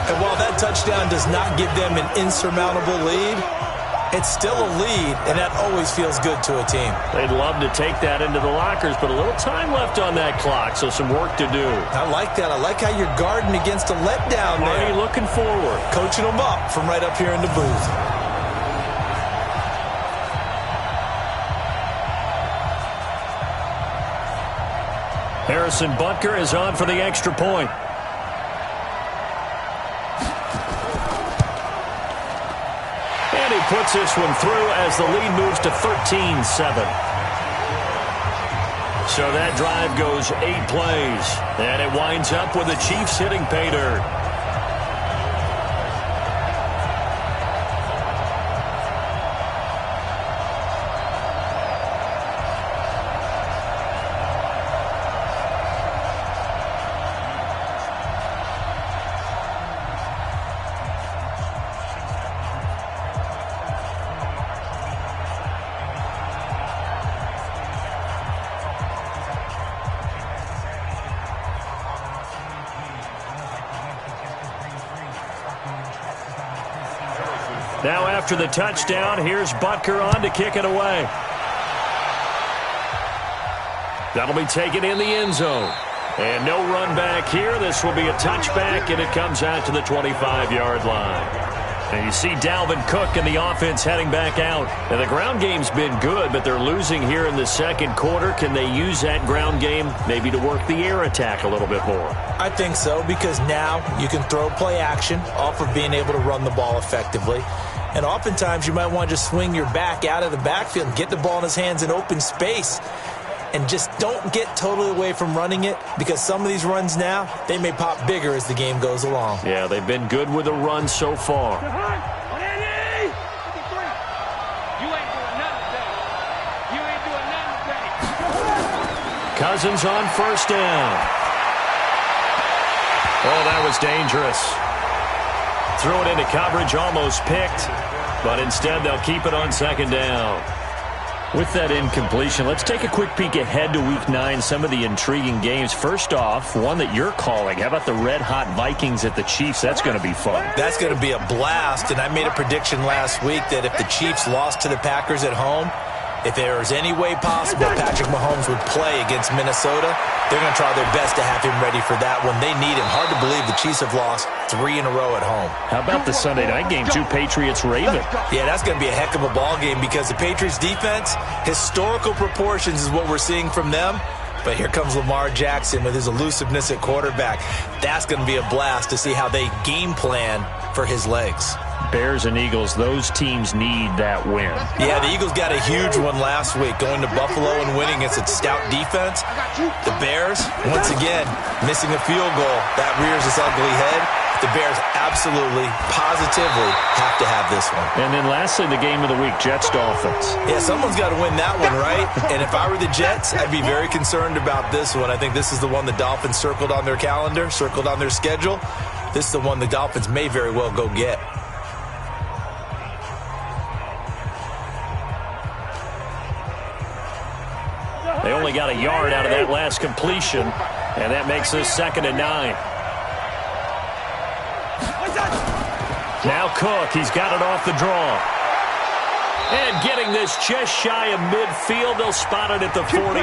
And while that touchdown does not give them an insurmountable lead, it's still a lead, and that always feels good to a team. They'd love to take that into the lockers, but a little time left on that clock, so some work to do. I like that. I like how you're guarding against a letdown there. Already looking forward. Coaching them up from right up here in the booth. Harrison Butker is on for the extra point. And he puts this one through as the lead moves to 13-7. So that drive goes 8 plays. And it winds up with the Chiefs hitting pay dirt. Now after the touchdown, here's Butker on to kick it away. That'll be taken in the end zone. And no run back here. This will be a touchback, and it comes out to the 25-yard line. And you see Dalvin Cook and the offense heading back out. And the ground game's been good, but they're losing here in the second quarter. Can they use that ground game maybe to work the air attack a little bit more? I think so, because now you can throw play action off of being able to run the ball effectively. And oftentimes you might want to just swing your back out of the backfield and get the ball in his hands in open space. And just don't get totally away from running it, because some of these runs now, they may pop bigger as the game goes along. Yeah, they've been good with the run so far. Cousins on first down. Oh, that was dangerous. Threw it into coverage, almost picked, but instead they'll keep it on second down. With that incompletion, let's take a quick peek ahead to Week 9, some of the intriguing games. First off, one that you're calling. How about the red-hot Vikings at the Chiefs? That's going to be fun. That's going to be a blast, and I made a prediction last week that if the Chiefs lost to the Packers at home, if there was any way possible Patrick Mahomes would play against Minnesota, they're going to try their best to have him ready for that one. They need him. Hard to believe the Chiefs have lost 3 in a row at home. How about the Sunday night game, too? Patriots-Ravens. Yeah, that's going to be a heck of a ball game because the Patriots defense, historical proportions is what we're seeing from them. But here comes Lamar Jackson with his elusiveness at quarterback. That's going to be a blast to see how they game plan for his legs. Bears and Eagles, those teams need that win. Yeah, the Eagles got a huge one last week, going to Buffalo and winning against a stout defense. The Bears, once again, missing a field goal. That rears its ugly head. The Bears absolutely, positively have to have this one. And then lastly, the game of the week, Jets-Dolphins. Yeah, someone's got to win that one, right? And if I were the Jets, I'd be very concerned about this one. I think this is the one the Dolphins circled on their calendar, circled on their schedule. This is the one the Dolphins may very well go get. They only got a yard out of that last completion, and that makes this 2nd and 9. Now Cook, he's got it off the draw. And getting this just shy of midfield, they'll spot it at the 49.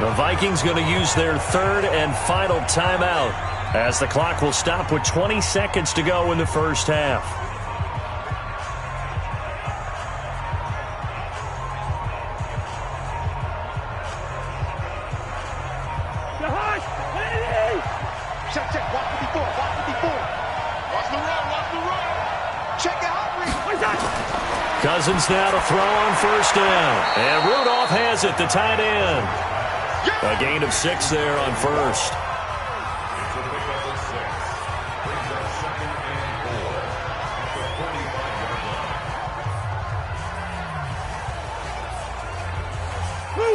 The Vikings going to use their 3rd and final timeout as the clock will stop with 20 seconds to go in the first half. Cousins now to throw on 1st down. And Rudolph has it, the tight end. A gain of 6 there on 1st.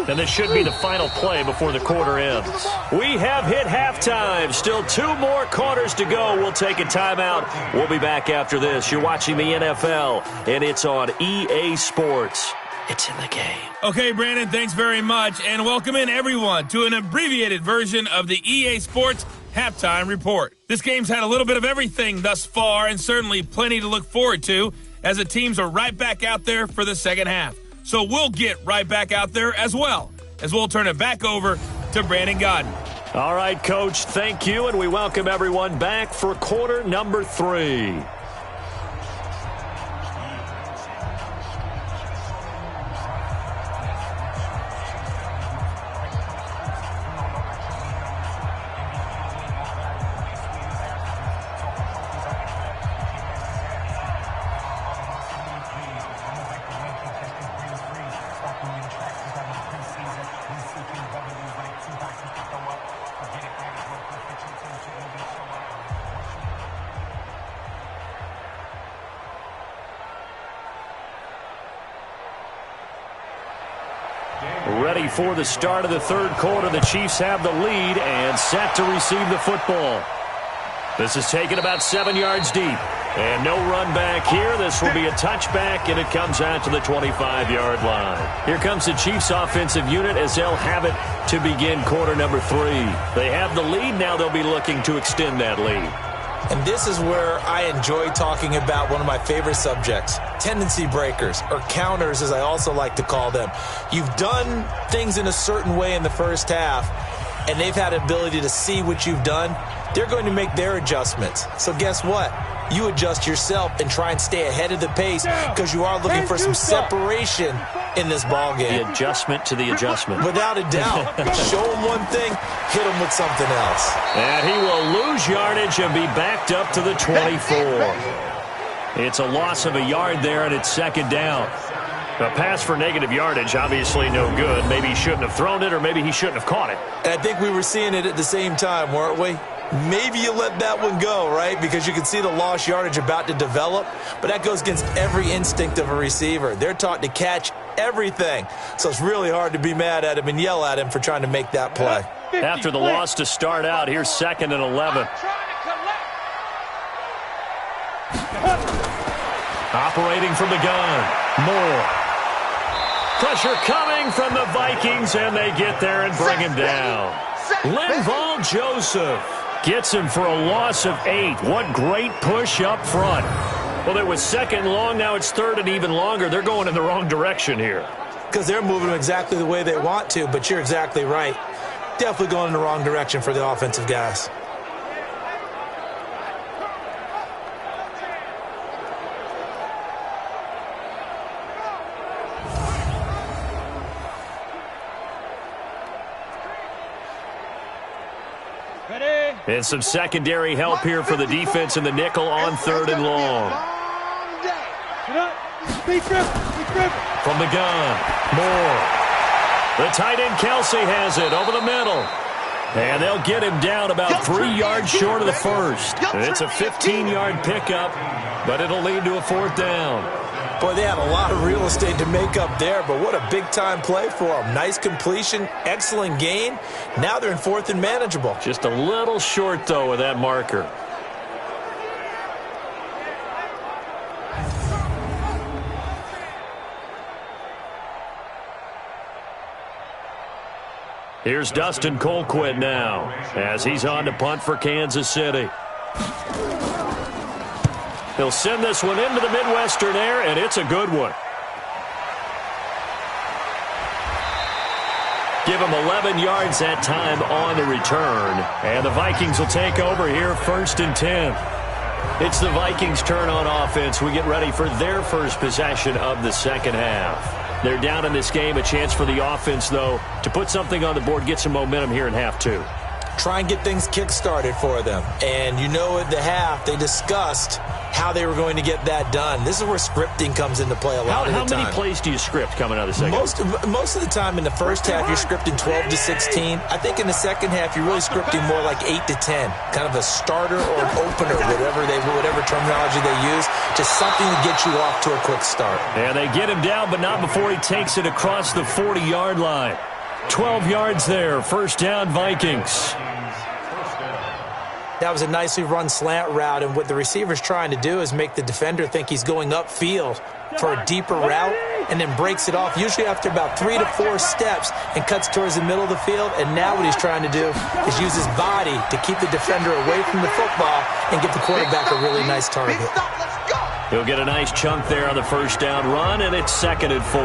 And this should be the final play before the quarter ends. We have hit halftime. Still 2 more quarters to go. We'll take a timeout. We'll be back after this. You're watching the NFL, and it's on EA Sports. It's in the game. Okay, Brandon, thanks very much. And welcome in, everyone, to an abbreviated version of the EA Sports Halftime Report. This game's had a little bit of everything thus far, and certainly plenty to look forward to, as the teams are right back out there for the second half. So we'll get right back out there as well, as we'll turn it back over to Brandon Godden. All right, Coach, thank you, and we welcome everyone back for quarter number 3. Ready for the start of the 3rd quarter. The Chiefs have the lead and set to receive the football. This is taken about 7 yards deep. And no run back here. This will be a touchback, and it comes out to the 25-yard line. Here comes the Chiefs offensive unit as they'll have it to begin quarter number 3. They have the lead. Now they'll be looking to extend that lead. And this is where I enjoy talking about one of my favorite subjects, tendency breakers, or counters as I also like to call them. You've done things in a certain way in the first half, and they've had an ability to see what you've done. They're going to make their adjustments. So guess what? You adjust yourself and try and stay ahead of the pace because you are looking for some separation in this ball game. The adjustment to the adjustment. Without a doubt. Show them one thing, hit them with something else. And he will lose yardage and be backed up to the 24. It's a loss of a yard there, and it's 2nd down. A pass for negative yardage, obviously no good. Maybe he shouldn't have thrown it, or maybe he shouldn't have caught it. And I think we were seeing it at the same time, weren't we? Maybe you let that one go, right? Because you can see the lost yardage about to develop. But that goes against every instinct of a receiver. They're taught to catch everything. So it's really hard to be mad at him and yell at him for trying to make that play. After the loss to start out, here's 2nd and 11. Operating from the gun. Moore. Pressure coming from the Vikings, and they get there and bring him down. Linval Joseph gets him for a loss of 8. What great push up front. Well, it was second and long. Now it's third and even longer. They're going in the wrong direction here. Because they're moving exactly the way they want to, but you're exactly right. Definitely going in the wrong direction for the offensive guys. And some secondary help here for the defense in the nickel on third and long. From the gun, Moore. The tight end Kelsey has it over the middle. And they'll get him down about 3 yards short of the first. It's a 15-yard pickup, but it'll lead to a fourth down. Boy, they had a lot of real estate to make up there, but what a big-time play for them. Nice completion, excellent gain. Now they're in fourth and manageable. Just a little short, though, with that marker. Here's Dustin Colquitt now as he's on to punt for Kansas City. He'll send this one into the Midwestern air, and it's a good one. Give him 11 yards that time on the return. And the Vikings will take over here, 1st and 10. It's the Vikings' turn on offense. We get ready for their first possession of the second half. They're down in this game. A chance for the offense, though, to put something on the board, get some momentum here in half two. Try and get things kick-started for them. And you know at the half, they discussed how they were going to get that done. This is where scripting comes into play a lot of the time. How many plays do you script coming out of the second? Most of the time in the first half, you're scripting 12 to 16. I think in the second half, you're really scripting more like 8 to 10. Kind of a starter or an opener, whatever terminology they use. Just something to get you off to a quick start. And they get him down, but not before he takes it across the 40-yard line. 12 yards there. First down, Vikings. That was a nicely run slant route, and what the receiver's trying to do is make the defender think he's going upfield for a deeper route and then breaks it off, usually after about 3 to 4 steps, and cuts towards the middle of the field. And now what he's trying to do is use his body to keep the defender away from the football and give the quarterback a really nice target. He'll get a nice chunk there on the first down run, and it's 2nd and 4.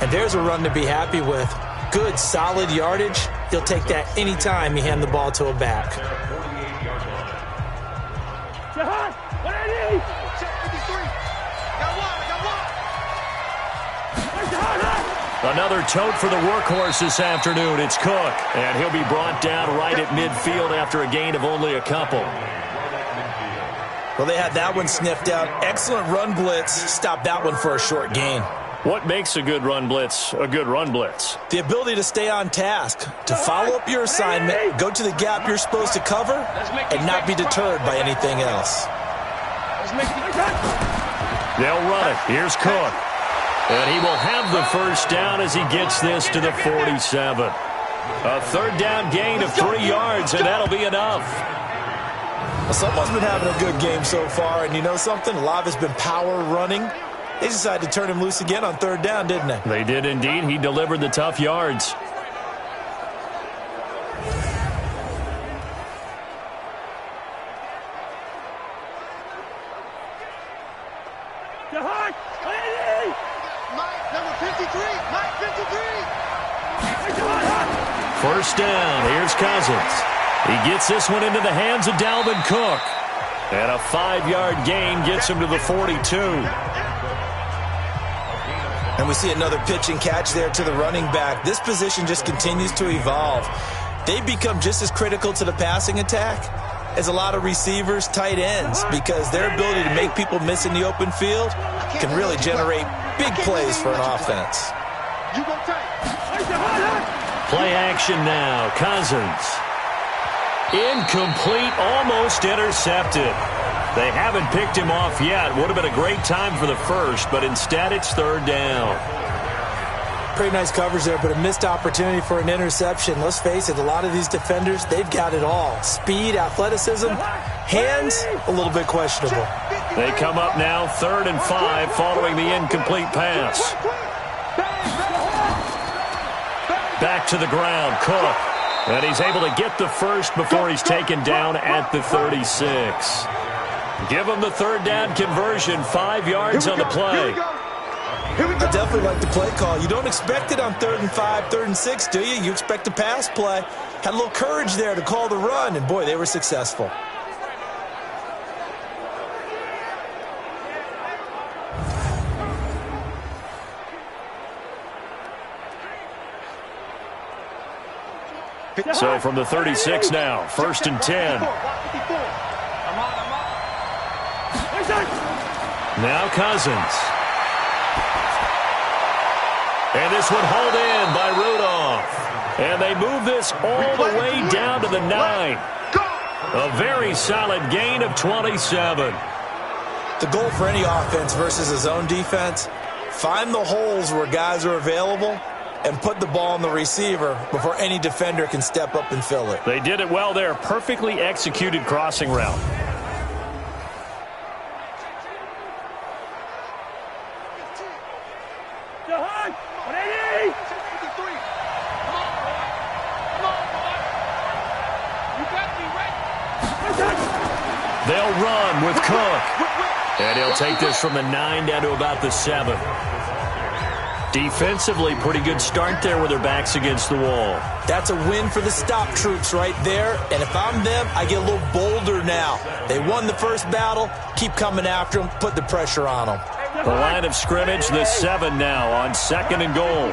And there's a run to be happy with. Good, solid yardage. He'll take that any time you hand the ball to a back. Another tote for the workhorse this afternoon. It's Cook, and he'll be brought down right at midfield after a gain of only a couple. Well, they had that one sniffed out. Excellent run blitz. Stopped that one for a short gain. What makes a good run blitz a good run blitz? The ability to stay on task, to follow up your assignment, go to the gap you're supposed to cover, and not be deterred by anything else. They'll run it. Here's Cook. And he will have the first down as he gets this to the 47. A third down gain of 3 yards, and that'll be enough. Well, someone's been having a good game so far, and you know something? A lot of it's been power running. They decided to turn him loose again on third down, didn't they? They did indeed. He delivered the tough yards. First down. Here's Cousins. He gets this one into the hands of Dalvin Cook. And a 5-yard gain gets him to the 42. And we see another pitch and catch there to the running back. This position just continues to evolve. They become just as critical to the passing attack as a lot of receivers, tight ends, because their ability to make people miss in the open field can really generate big plays for an offense. Play action now. Cousins. Incomplete, almost intercepted. They haven't picked him off yet. Would have been a great time for the first, but instead it's third down. Pretty nice coverage there, but a missed opportunity for an interception. Let's face it, a lot of these defenders, they've got it all. Speed, athleticism, hands, a little bit questionable. They come up now 3rd and 5 following the incomplete pass. Back to the ground, Cook. And he's able to get the first before he's taken down at the 36. Give him the third down conversion, 5 yards on the play. I definitely like the play call. You don't expect it on 3rd and 5, 3rd and 6, do you? You expect a pass play. Had a little courage there to call the run, and boy, they were successful. So from the 36 now, 1st and 10. Now Cousins. And this one hauled in by Rudolph. And they move this all the way down to the 9. A very solid gain of 27. The goal for any offense versus his own defense, find the holes where guys are available and put the ball on the receiver before any defender can step up and fill it. They did it well there. Perfectly executed crossing route. They'll run with Cook. And he'll take this from the 9 down to about the 7. Defensively, pretty good start there with their backs against the wall. That's a win for the stop troops right there. And if I'm them, I get a little bolder now. They won the first battle. Keep coming after them. Put the pressure on them. The line of scrimmage, the 7 now on 2nd and goal.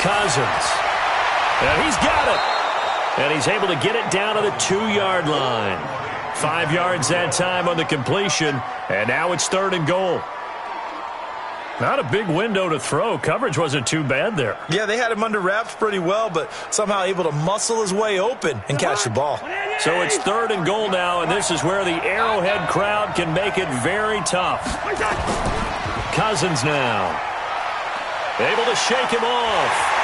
Cousins. And he's got it. And he's able to get it down to the 2-yard line. 5 yards that time on the completion, and now it's 3rd and goal. Not a big window to throw. Coverage wasn't too bad there. Yeah, they had him under wraps pretty well, but somehow able to muscle his way open and catch the ball. So it's 3rd and goal now, and this is where the Arrowhead crowd can make it very tough. Cousins now. Able to shake him off.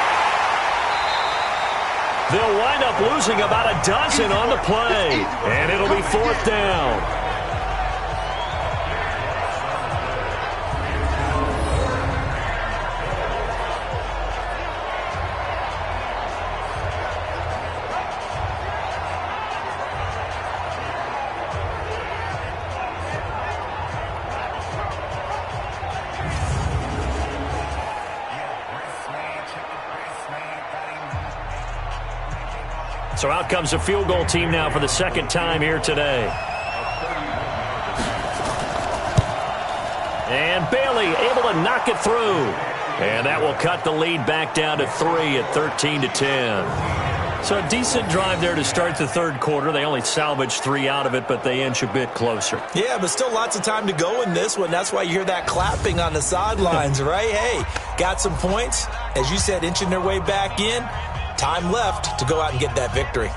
They'll wind up losing about a dozen on the play, and it'll be 4th down. So out comes a field goal team now for the 2nd time here today. And Bailey able to knock it through. And that will cut the lead back down to 3 at 13-10. So a decent drive there to start the 3rd quarter. They only salvaged 3 out of it, but they inch a bit closer. Yeah, but still lots of time to go in this one. That's why you hear that clapping on the sidelines, right? Hey, got some points. As you said, inching their way back in. Time left to go out and get that victory.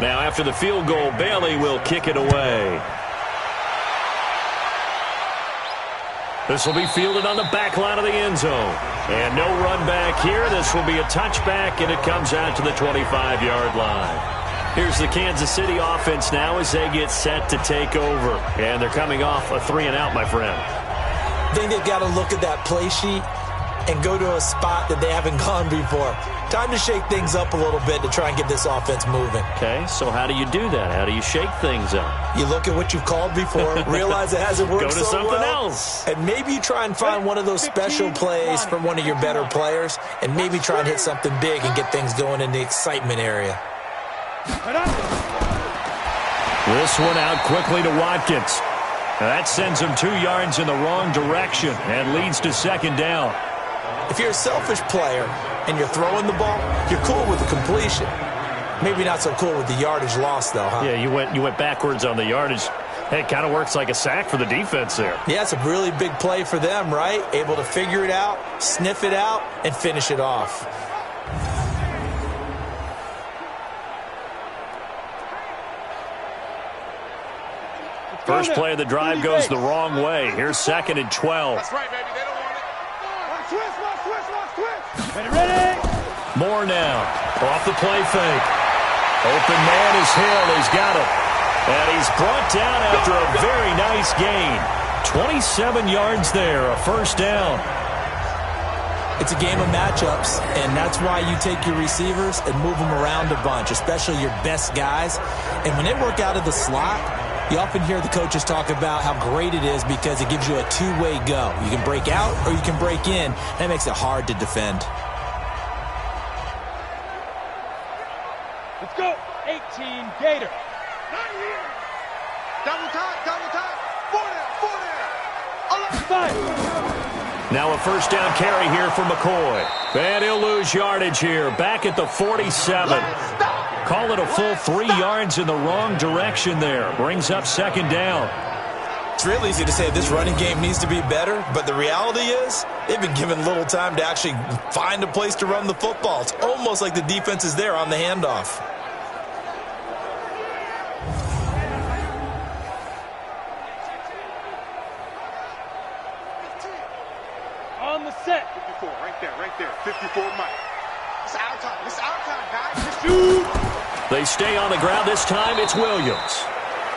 Now after the field goal, Bailey will kick it away. This will be fielded on the back line of the end zone. And no run back here. This will be a touchback, and it comes out to the 25-yard line. Here's the Kansas City offense now as they get set to take over. And they're coming off a 3-and-out, my friend. I think they've got to look at that play sheet and go to a spot that they haven't gone before. Time to shake things up a little bit to try and get this offense moving. Okay, so how do you do that? How do you shake things up? You look at what you've called before, realize it hasn't worked so well. Go to something else. And maybe you try and find one of those special plays from one of your better players, and maybe try and hit something big and get things going in the excitement area. This one out quickly to Watkins. That sends him 2 yards in the wrong direction and leads to 2nd down. If you're a selfish player and you're throwing the ball, you're cool with the completion. Maybe not so cool with the yardage loss, though, huh? Yeah, you went backwards on the yardage. Hey, it kind of works like a sack for the defense there. Yeah, it's a really big play for them, right? Able to figure it out, sniff it out, and finish it off. First play of the drive goes the wrong way. Here's 2nd and 12. That's right, baby. They don't want it. Switch. Ready. More now. Off the play fake. Open man is Hill. He's got it. And he's brought down after a very nice gain. 27 yards there, a first down. It's a game of matchups, and that's why you take your receivers and move them around a bunch, especially your best guys. And when they work out of the slot, you often hear the coaches talk about how great it is because it gives you a two-way go. You can break out or you can break in. That makes it hard to defend. Let's go. 18 Gator. Not here. Double time. 4 there. Now a first down carry here for McCoy. And he'll lose yardage here. Back at the 47. Call it a full 3 yards in the wrong direction there. Brings up 2nd down. It's real easy to say this running game needs to be better, but the reality is they've been given little time to actually find a place to run the football. It's almost like the defense is there on the handoff. On the set. 54, right there. 54, Mike. It's our time, guys. Shoot. They stay on the ground. This time it's Williams.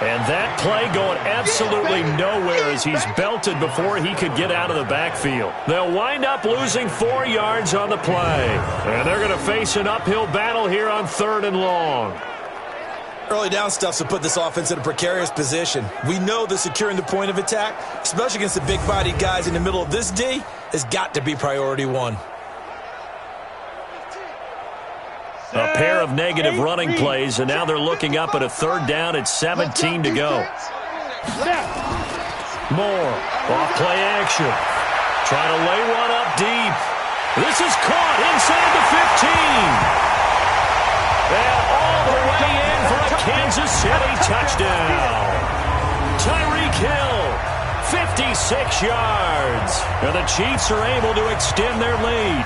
And that play going absolutely nowhere as he's belted before he could get out of the backfield. They'll wind up losing 4 yards on the play. And they're going to face an uphill battle here on 3rd and long. Early down stuff to put this offense in a precarious position. We know that securing the point of attack, especially against the big-bodied guys in the middle of this D, has got to be priority one. A pair of negative running plays, and now they're looking up at a 3rd down at 17 to go. Moore, off play action. Trying to lay one up deep. This is caught inside the 15. And all the way in for a Kansas City touchdown. Tyreek Hill, 56 yards. And the Chiefs are able to extend their lead.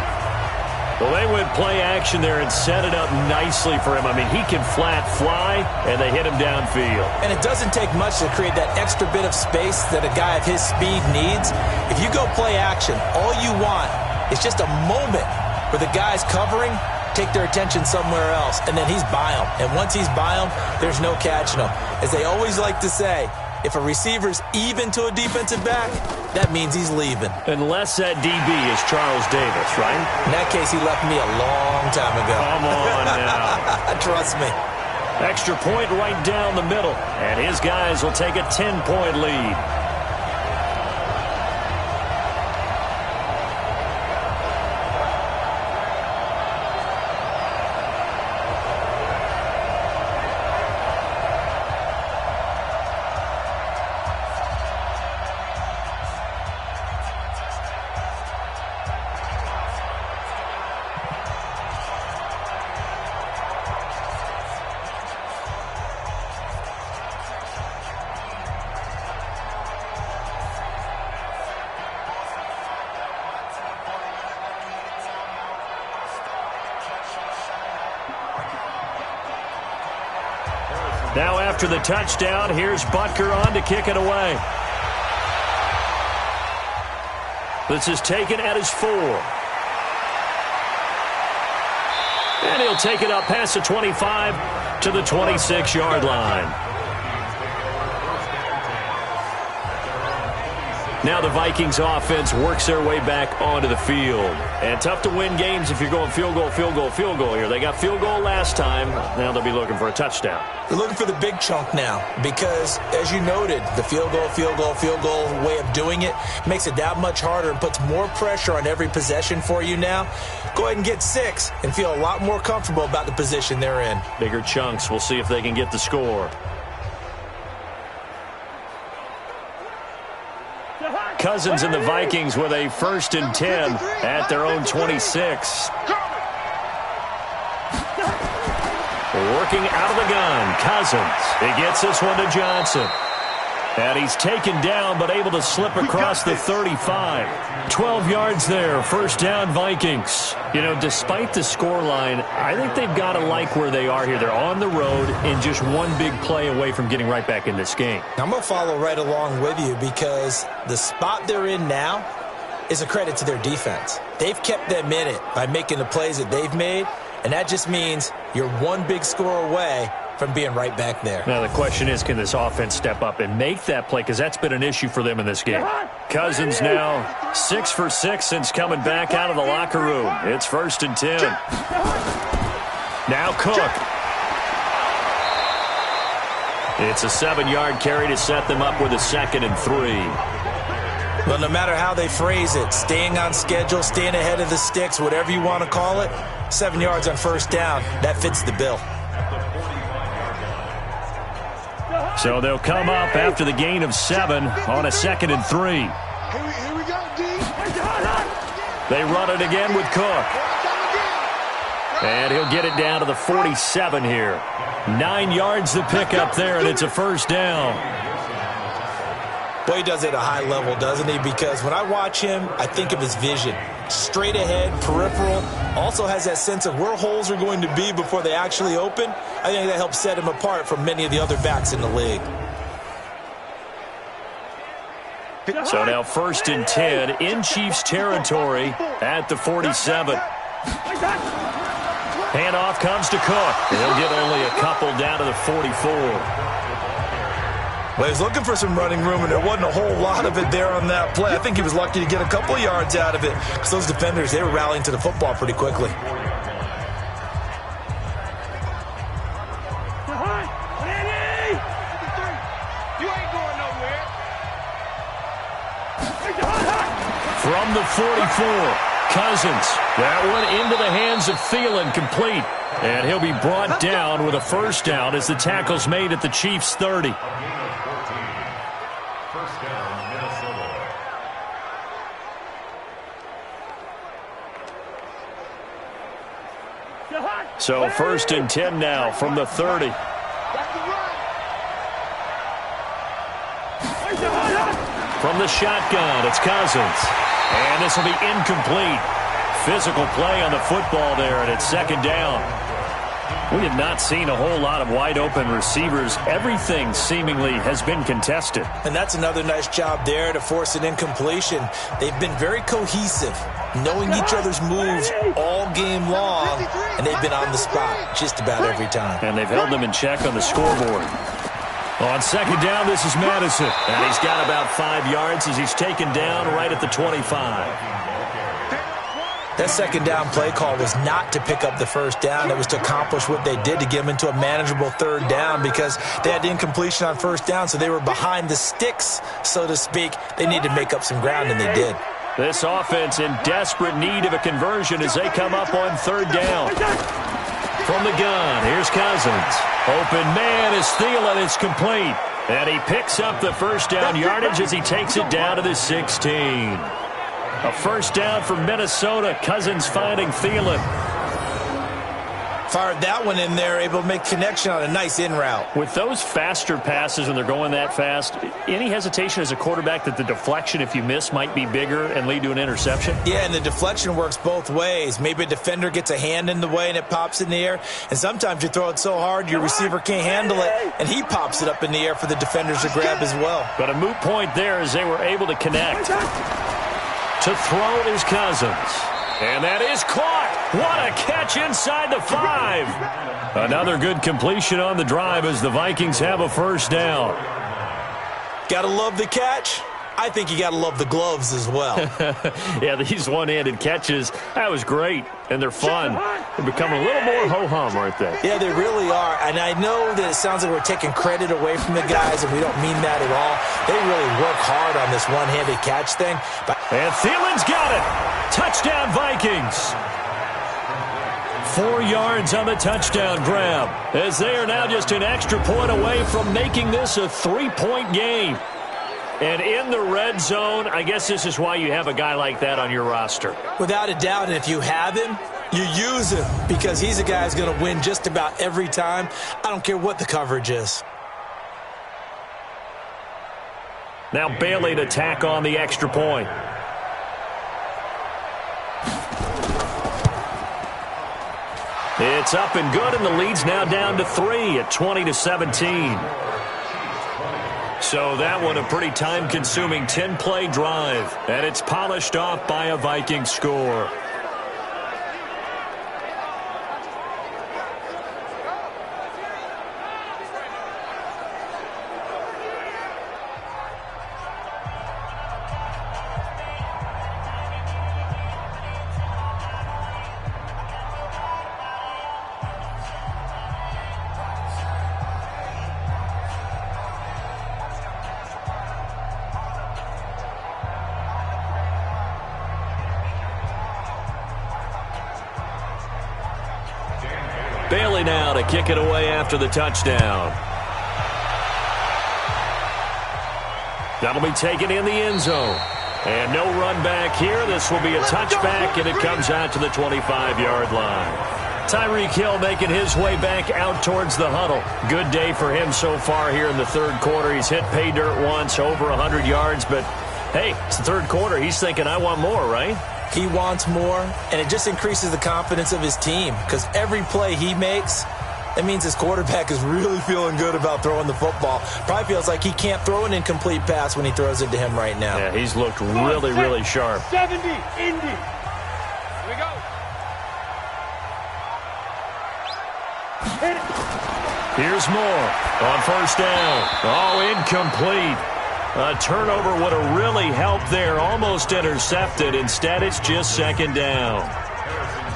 Well, they went play action there and set it up nicely for him. I mean, he can flat fly, and they hit him downfield. And it doesn't take much to create that extra bit of space that a guy of his speed needs. If you go play action, all you want is just a moment where the guys covering take their attention somewhere else, and then he's by them. And once he's by them, there's no catching him. As they always like to say, if a receiver's even to a defensive back, that means he's leaving. Unless that DB is Charles Davis, right? In that case, he left me a long time ago. Come on now. Trust me. Extra point right down the middle. And his guys will take a 10-point lead. Now after the touchdown, here's Butker on to kick it away. This is taken at his 4. And he'll take it up past the 25 to the 26-yard line. Now the Vikings offense works their way back onto the field. And tough to win games if you're going field goal here. They got field goal last time. Now they'll be looking for a touchdown. They're looking for the big chunk now because, as you noted, the field goal way of doing it makes it that much harder and puts more pressure on every possession for you now. Go ahead and get 6 and feel a lot more comfortable about the position they're in. Bigger chunks. We'll see if they can get the score. Cousins and the Vikings with a 1st and 10 at their own 26. Working out of the gun, Cousins. He gets this one to Johnson. And he's taken down but able to slip across the 35. 12 yards there, first down Vikings. You know, despite the scoreline, I think they've got to like where they are here. They're on the road and just one big play away from getting right back in this game. I'm going to follow right along with you because the spot they're in now is a credit to their defense. They've kept them in it by making the plays that they've made, and that just means you're one big score away from being right back there. Now the question is, can this offense step up and make that play? Because that's been an issue for them in this game. Cousins now 6 for 6 since coming back out of the locker room. It's 1st and 10. Now Cook. It's a 7-yard carry to set them up with a 2nd and 3. Well, no matter how they phrase it, staying on schedule, staying ahead of the sticks, whatever you want to call it, 7 yards on first down, that fits the bill. So they'll come up after the gain of 7 on a 2nd and 3. Here we go, D. They run it again with Cook. And he'll get it down to the 47 here. 9 yards to pick up there, and it's a first down. Well, he does it at a high level, doesn't he? Because when I watch him, I think of his vision. Straight ahead, peripheral. Also has that sense of where holes are going to be before they actually open. I think that helps set him apart from many of the other backs in the league. So now 1st and 10 in Chiefs territory at the 47. Handoff comes to Cook. He'll get only a couple down to the 44. Well, he's looking for some running room, and there wasn't a whole lot of it there on that play. I think he was lucky to get a couple of yards out of it because those defenders, they were rallying to the football pretty quickly. From the 44, Cousins. That one into the hands of Thielen, complete. And he'll be brought down with a first down as the tackle's made at the Chiefs' 30. So 1st and 10 now from the 30. From the shotgun, it's Cousins. And this will be incomplete. Physical play on the football there, and it's 2nd down. We have not seen a whole lot of wide-open receivers. Everything seemingly has been contested. And that's another nice job there to force an incompletion. They've been very cohesive, knowing each other's moves all game long, and they've been on the spot just about every time. And they've held them in check on the scoreboard. On 2nd down, this is Madison. And he's got about 5 yards as he's taken down right at the 25. That 2nd down play call was not to pick up the first down. It was to accomplish what they did to get them into a manageable 3rd down because they had incompletion on first down, so they were behind the sticks, so to speak. They needed to make up some ground, and they did. This offense in desperate need of a conversion as they come up on 3rd down. From the gun, here's Cousins. Open man is Thielen. It's complete. And he picks up the first down yardage as he takes it down to the 16. A first down for Minnesota. Cousins finding Thielen. Fired that one in there, able to make connection on a nice in route. With those faster passes when they're going that fast, any hesitation as a quarterback that the deflection, if you miss, might be bigger and lead to an interception? Yeah, and the deflection works both ways. Maybe a defender gets a hand in the way and it pops in the air, and sometimes you throw it so hard your receiver can't handle it, and he pops it up in the air for the defenders to grab as well. But a moot point there as they were able to connect. To throw is Cousins. And that is caught. What a catch inside the 5. Another good completion on the drive as the Vikings have a first down. Gotta love the catch. I think you gotta love the gloves as well. Yeah, these one-handed catches, that was great. And they're fun. They're becoming a little more ho-hum, aren't they? Yeah, they really are. And I know that it sounds like we're taking credit away from the guys, and we don't mean that at all. They really work hard on this one-handed catch thing. And Thielen's got it. Touchdown, Vikings. 4 yards on the touchdown grab, as they are now just an extra point away from making this a 3-point game. And in the red zone, I guess this is why you have a guy like that on your roster. Without a doubt, and if you have him, you use him because he's a guy who's going to win just about every time. I don't care what the coverage is. Now Bailey to tack on the extra point. It's up and good, and the lead's now down to 3 at 20-17. So that one a pretty time-consuming 10-play drive, and it's polished off by a Vikings score. Bailey now to kick it away after the touchdown. That'll be taken in the end zone. And no run back here. This will be a touchback, and it comes out to the 25-yard line. Tyreek Hill making his way back out towards the huddle. Good day for him so far here in the third quarter. He's hit pay dirt once, over 100 yards. But, hey, it's the third quarter. He's thinking, I want more, right? He wants more, and it just increases the confidence of his team because every play he makes, that means his quarterback is really feeling good about throwing the football. Probably feels like he can't throw an incomplete pass when he throws it to him right now. Yeah, he's looked really, really sharp. 70, Indy. Here we go. Here's Moore on first down. Oh, incomplete. A turnover would have really helped there. Almost intercepted. Instead, it's just second down.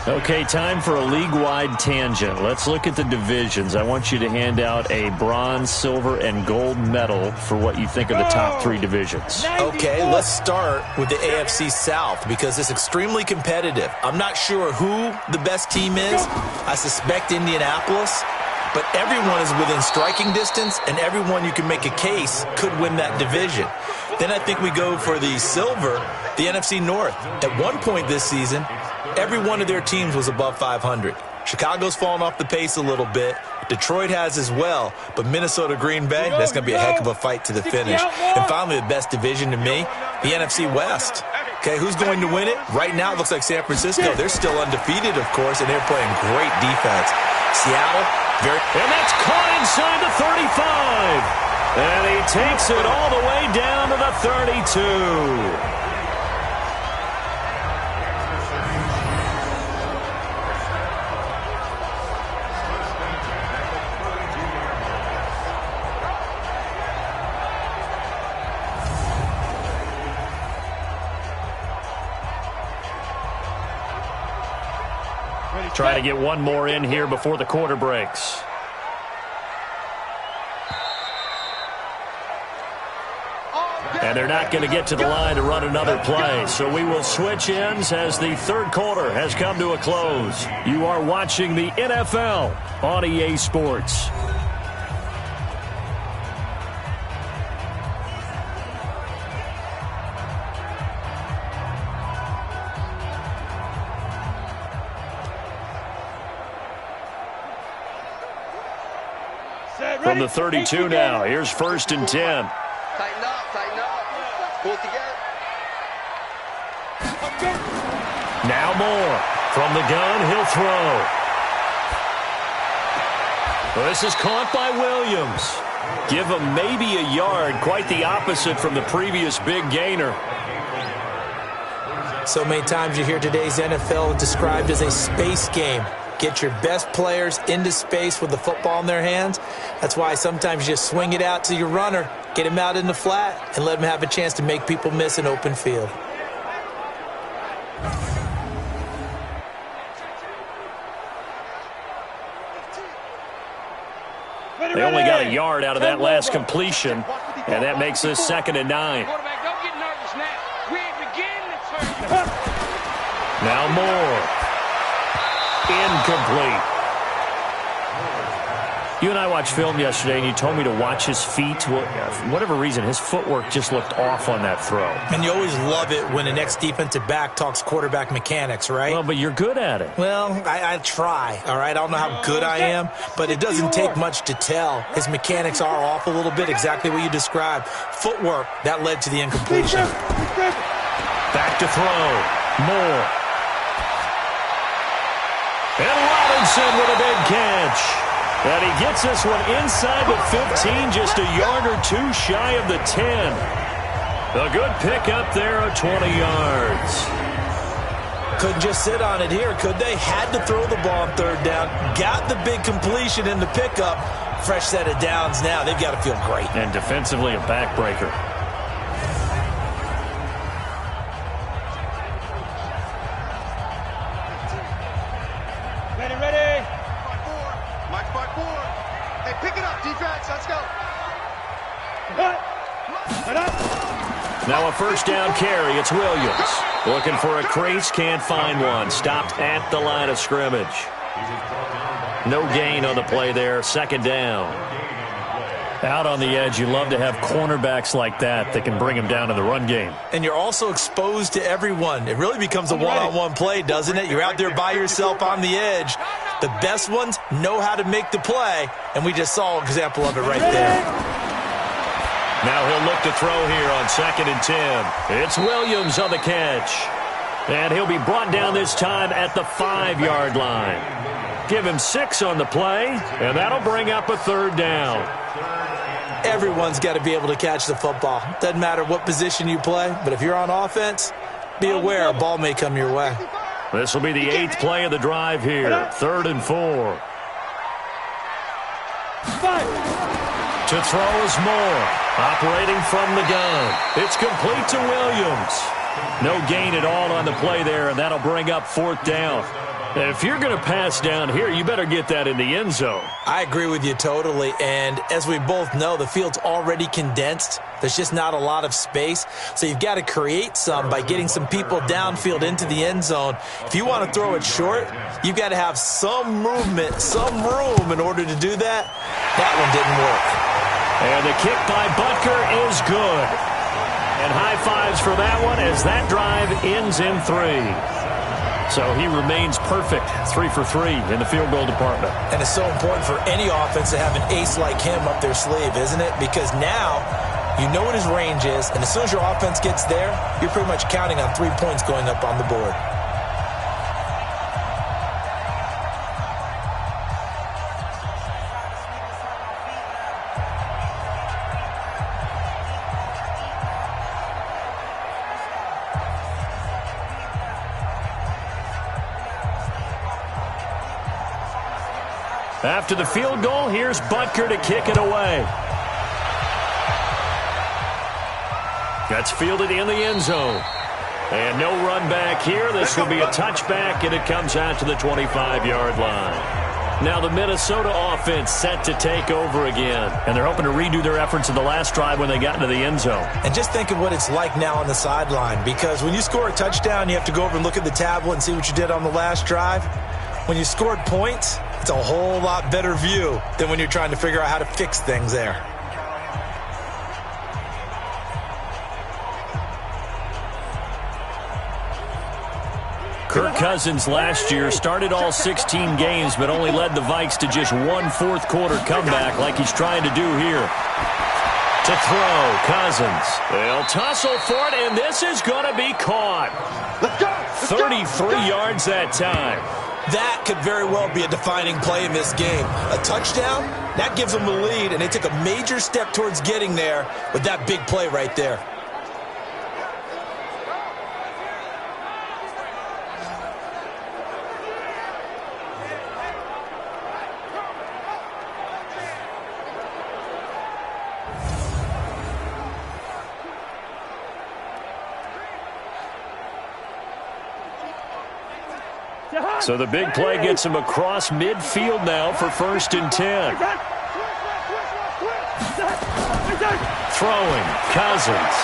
Okay, time for a league-wide tangent. Let's look at the divisions. I want you to hand out a bronze, silver, and gold medal for what you think of the top three divisions. Okay, let's start with the AFC South because it's extremely competitive. I'm not sure who the best team is. I suspect Indianapolis. But everyone is within striking distance, and everyone you can make a case could win that division. Then I think we go for the silver, the NFC North. At one point this season, every one of their teams was above 500. Chicago's fallen off the pace a little bit. Detroit has as well. But Minnesota, Green Bay, that's going to be a heck of a fight to the finish. And finally, the best division to me, the NFC West. Okay, who's going to win it? Right now, it looks like San Francisco. They're still undefeated, of course, and they're playing great defense. Seattle, and that's caught inside the 35. And he takes it all the way down to the 32. Try to get one more in here before the quarter breaks. And they're not going to get to the line to run another play. So we will switch ends as the third quarter has come to a close. You are watching the NFL on EA Sports. From the 32 now, here's 1st and 10. Tighten up, pull it together. Now Moore, from the gun, he'll throw. Well, this is caught by Williams. Give him maybe a yard, quite the opposite from the previous big gainer. So many times you hear today's NFL described as a space game. Get your best players into space with the football in their hands. That's why sometimes you just swing it out to your runner, get him out in the flat, and let him have a chance to make people miss an open field. They only got a yard out of that last completion, and that makes this 2nd and 9. Quarterback, don't get nervous now. We ain't beginning. Now Moore. Incomplete. You and I watched film yesterday, and you told me to watch his feet. Well, for whatever reason, his footwork just looked off on that throw. And you always love it when the next defensive back talks quarterback mechanics, right? Well, but you're good at it. Well, I try, all right? I don't know how good I am, but it doesn't take much to tell. His mechanics are off a little bit, exactly what you described. Footwork, that led to the incompletion. Back to throw. Moore. And Robinson with a big catch. And he gets this one inside the 15, just a yard or two shy of the 10. A good pickup there of 20 yards. Couldn't just sit on it here, could they? Had to throw the ball on third down. Got the big completion in the pickup. Fresh set of downs now. They've got to feel great. And defensively, a backbreaker. Ready. Mike 5-4. Hey, pick it up, defense. Let's go. Now a first down carry. It's Williams. Looking for a crease. Can't find one. Stopped at the line of scrimmage. No gain on the play there. Second down. Out on the edge, you love to have cornerbacks like that can bring him down in the run game. And you're also exposed to everyone. It really becomes a one-on-one play, doesn't it? You're out there by yourself on the edge. The best ones know how to make the play, and we just saw an example of it right there. Now he'll look to throw here on 2nd and 10. It's Williams on the catch. And he'll be brought down this time at the 5-yard line. Give him 6 on the play, and that'll bring up a third down. Everyone's got to be able to catch the football. Doesn't matter what position you play, but if you're on offense, be aware a ball may come your way. This will be the 8th play of the drive here. 3rd and 4. To throw is Moore. Operating from the gun. It's complete to Williams. No gain at all on the play there, and that'll bring up 4th down. If you're going to pass down here, you better get that in the end zone. I agree with you totally, and as we both know, the field's already condensed. There's just not a lot of space, so you've got to create some by getting some people downfield into the end zone. If you want to throw it short, you've got to have some movement, some room in order to do that. That one didn't work. And the kick by Butker is good. And high fives for that one as that drive ends in 3. So he remains perfect, 3 for 3 in the field goal department. And it's so important for any offense to have an ace like him up their sleeve, isn't it? Because now you know what his range is, and as soon as your offense gets there, you're pretty much counting on 3 points going up on the board. After the field goal, here's Butker to kick it away. That's fielded in the end zone. And no run back here. This will be a touchback, and it comes out to the 25-yard line. Now the Minnesota offense set to take over again. And they're hoping to redo their efforts in the last drive when they got into the end zone. And just think of what it's like now on the sideline. Because when you score a touchdown, you have to go over and look at the tablet and see what you did on the last drive. When you scored points, it's a whole lot better view than when you're trying to figure out how to fix things there. Kirk Cousins last year started all 16 games but only led the Vikes to just one fourth-quarter comeback like he's trying to do here. To throw, Cousins. They'll tussle for it, and this is going to be caught. 33 yards that time. That could very well be a defining play in this game. A touchdown, that gives them the lead, and they took a major step towards getting there with that big play right there. So the big play gets him across midfield now for 1st and 10. Throwing, Cousins.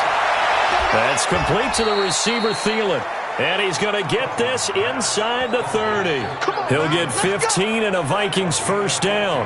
That's complete to the receiver, Thielen. And he's going to get this inside the 30. He'll get 15 and a Vikings first down.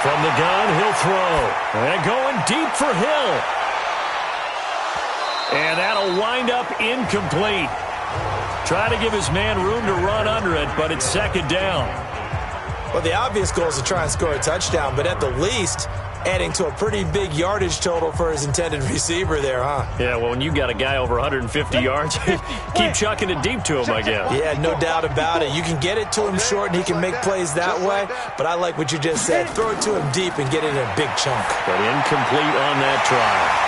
From the gun, he'll throw. And going deep for Hill. And that'll wind up incomplete. Try to give his man room to run under it, but it's second down. Well, the obvious goal is to try and score a touchdown, but at the least, adding to a pretty big yardage total for his intended receiver there, huh? Yeah, well, when you got a guy over 150 yards, keep chucking it deep to him, I guess. Yeah, no doubt about it. You can get it to him short, and he can make plays that way, but I like what you just said. Throw it to him deep and get it in a big chunk. But incomplete on that try.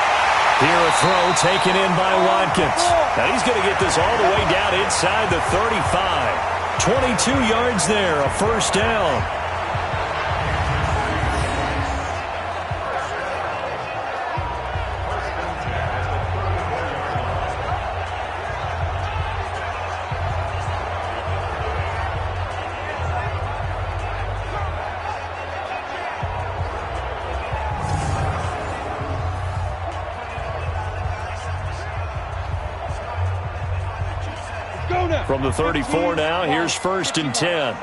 Here a throw taken in by Watkins. Now he's going to get this all the way down inside the 35. 22 yards there, a first down. From the 34 now, here's first and 10.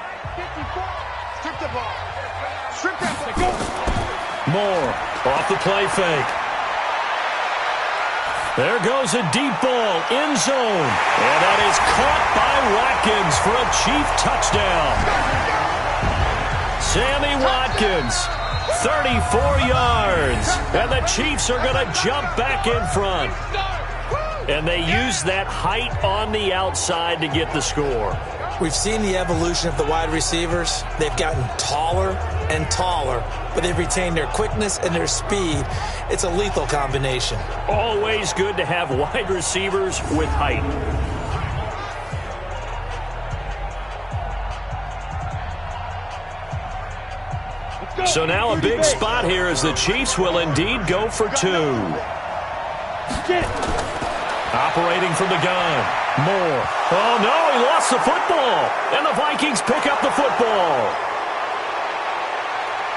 Moore off the play fake. There goes a deep ball, end zone. And that is caught by Watkins for a Chief touchdown. Sammy Watkins, 34 yards. And the Chiefs are going to jump back in front. And they use that height on the outside to get the score. We've seen the evolution of the wide receivers. They've gotten taller and taller, but they've retained their quickness and their speed. It's a lethal combination. Always good to have wide receivers with height. So now a big spot here as the Chiefs will indeed go for two. Operating from the gun. Moore. Oh, no, he lost the football. And the Vikings pick up the football.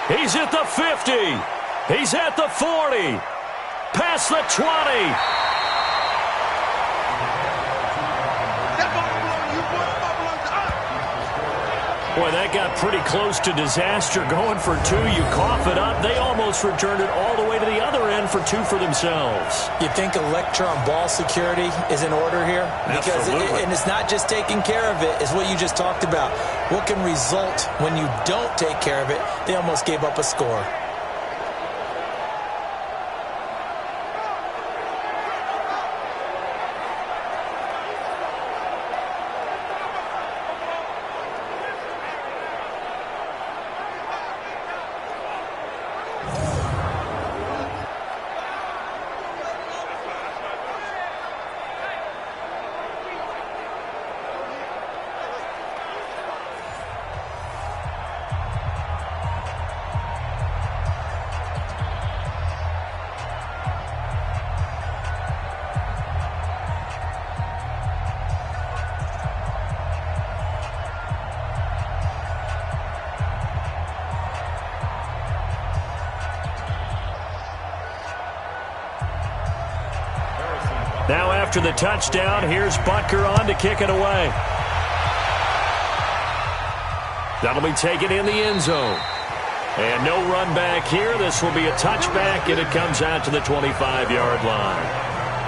He's at the 50. He's at the 40. Past the 20. Boy, that got pretty close to disaster. Going for two, you cough it up. They almost returned it all the way to the other end for two for themselves. You think electron ball security is in order here? Because and it's not just taking care of it. It's what you just talked about. What can result when you don't take care of it? They almost gave up a score. Now after the touchdown, here's Butker on to kick it away. That'll be taken in the end zone. And no run back here. This will be a touchback, and it comes out to the 25-yard line.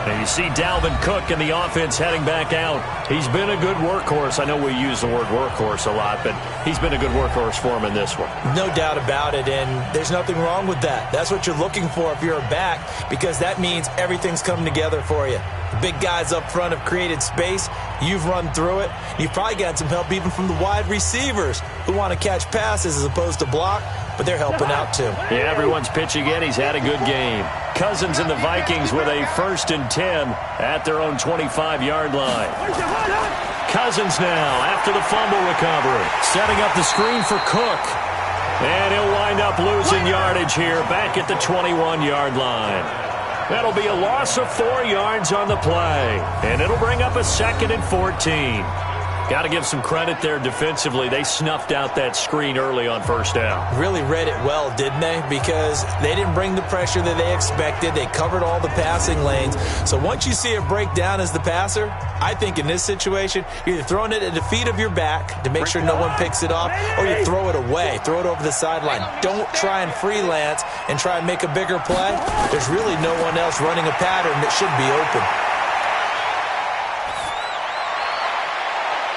And you see Dalvin Cook in the offense heading back out. He's been a good workhorse. I know we use the word workhorse a lot, but he's been a good workhorse for him in this one. No doubt about it, and there's nothing wrong with that. That's what you're looking for if you're a back, because that means everything's coming together for you. The big guys up front have created space. You've run through it. You've probably got some help even from the wide receivers who want to catch passes as opposed to block, but they're helping out too. Yeah, everyone's pitching in. He's had a good game. Cousins and the Vikings with a 1st and 10 at their own 25-yard line. Cousins now after the fumble recovery. Setting up the screen for Cook. And he'll wind up losing yardage here back at the 21-yard line. That'll be a loss of 4 yards on the play. And it'll bring up a 2nd and 14. Got to give some credit there defensively. They snuffed out that screen early on first down. Really read it well, didn't they? Because they didn't bring the pressure that they expected. They covered all the passing lanes. So once you see it break down as the passer, I think in this situation, you're either throwing it at the feet of your back to make sure no one picks it off, or you throw it away, throw it over the sideline. Don't try and freelance and try and make a bigger play. There's really no one else running a pattern that should be open.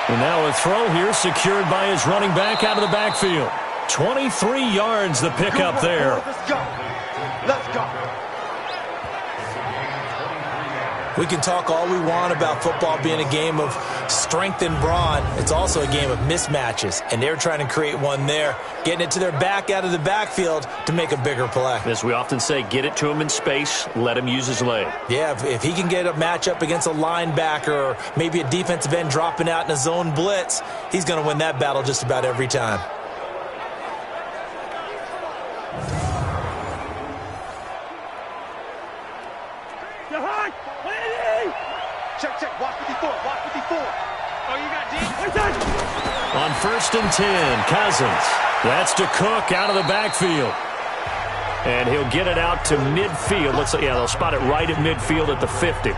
And now a throw here secured by his running back out of the backfield. 23 yards the pickup there. Let's go. Let's go. We can talk all we want about football being a game of strength and brawn. It's also a game of mismatches, and they're trying to create one there, getting it to their back out of the backfield to make a bigger play. As we often say, get it to him in space, let him use his leg. Yeah, if he can get a matchup against a linebacker or maybe a defensive end dropping out in a zone blitz, he's going to win that battle just about every time. Check. Watch 54. Watch 54. Oh, you got D? On 1st and 10, Cousins. That's to Cook out of the backfield. And he'll get it out to midfield. Looks like, yeah, they'll spot it right at midfield at the 50.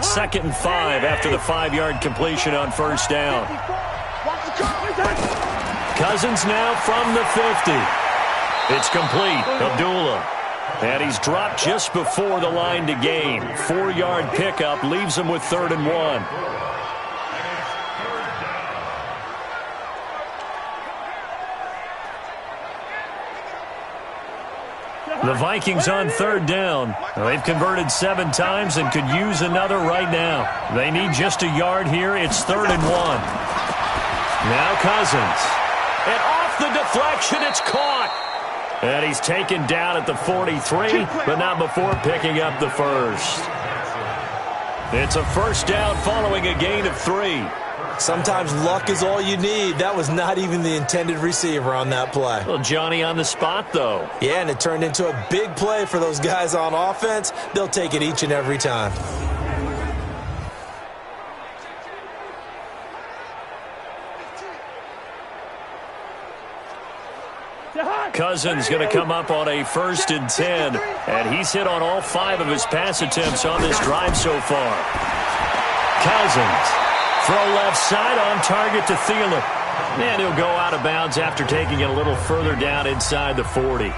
Second and 5 after the 5-yard completion on first down. Cousins now from the 50. It's complete. Abdullah. And he's dropped just before the line to gain. 4-yard pickup leaves him with 3rd and 1. The Vikings on 3rd down. They've converted 7 times and could use another right now. They need just a yard here. It's 3rd and 1. Now Cousins. And off the deflection, it's caught. And he's taken down at the 43, but not before picking up the first. It's a first down following a gain of 3. Sometimes luck is all you need. That was not even the intended receiver on that play. Well, Johnny on the spot, though. Yeah, and it turned into a big play for those guys on offense. They'll take it each and every time. Cousins going to come up on a 1st and 10, and he's hit on all 5 of his pass attempts on this drive so far. Cousins, throw left side on target to Thielen, and he'll go out of bounds after taking it a little further down inside the 40.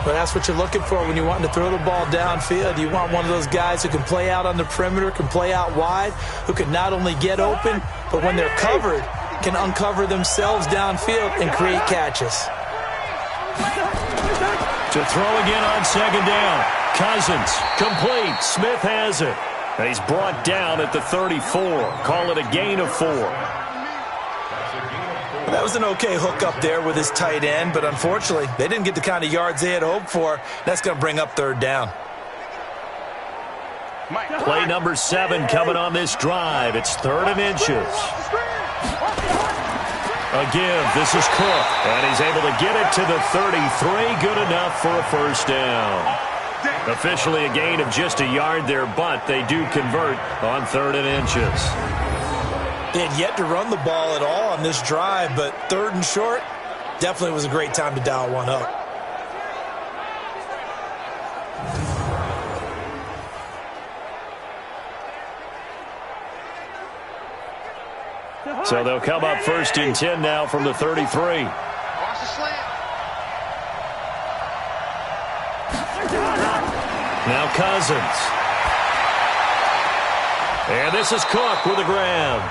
But that's what you're looking for when you're wanting to throw the ball downfield. You want one of those guys who can play out on the perimeter, can play out wide, who can not only get open, but when they're covered, can uncover themselves downfield and create catches. To throw again on 2nd down. Cousins, complete. Smith has it. And he's brought down at the 34. Call it a gain of 4. That was an okay hook up there with his tight end, but unfortunately, they didn't get the kind of yards they had hoped for. That's going to bring up 3rd down. Play number 7 coming on this drive. It's 3rd and inches. A give. This is Cook. And he's able to get it to the 33. Good enough for a first down. Officially a gain of just a yard there, but they do convert on 3rd and inches. They had yet to run the ball at all on this drive, but 3rd and short definitely was a great time to dial one up. So they'll come up 1st and 10 now from the 33. Watch the slant. Now Cousins. And this is Cook with a grab.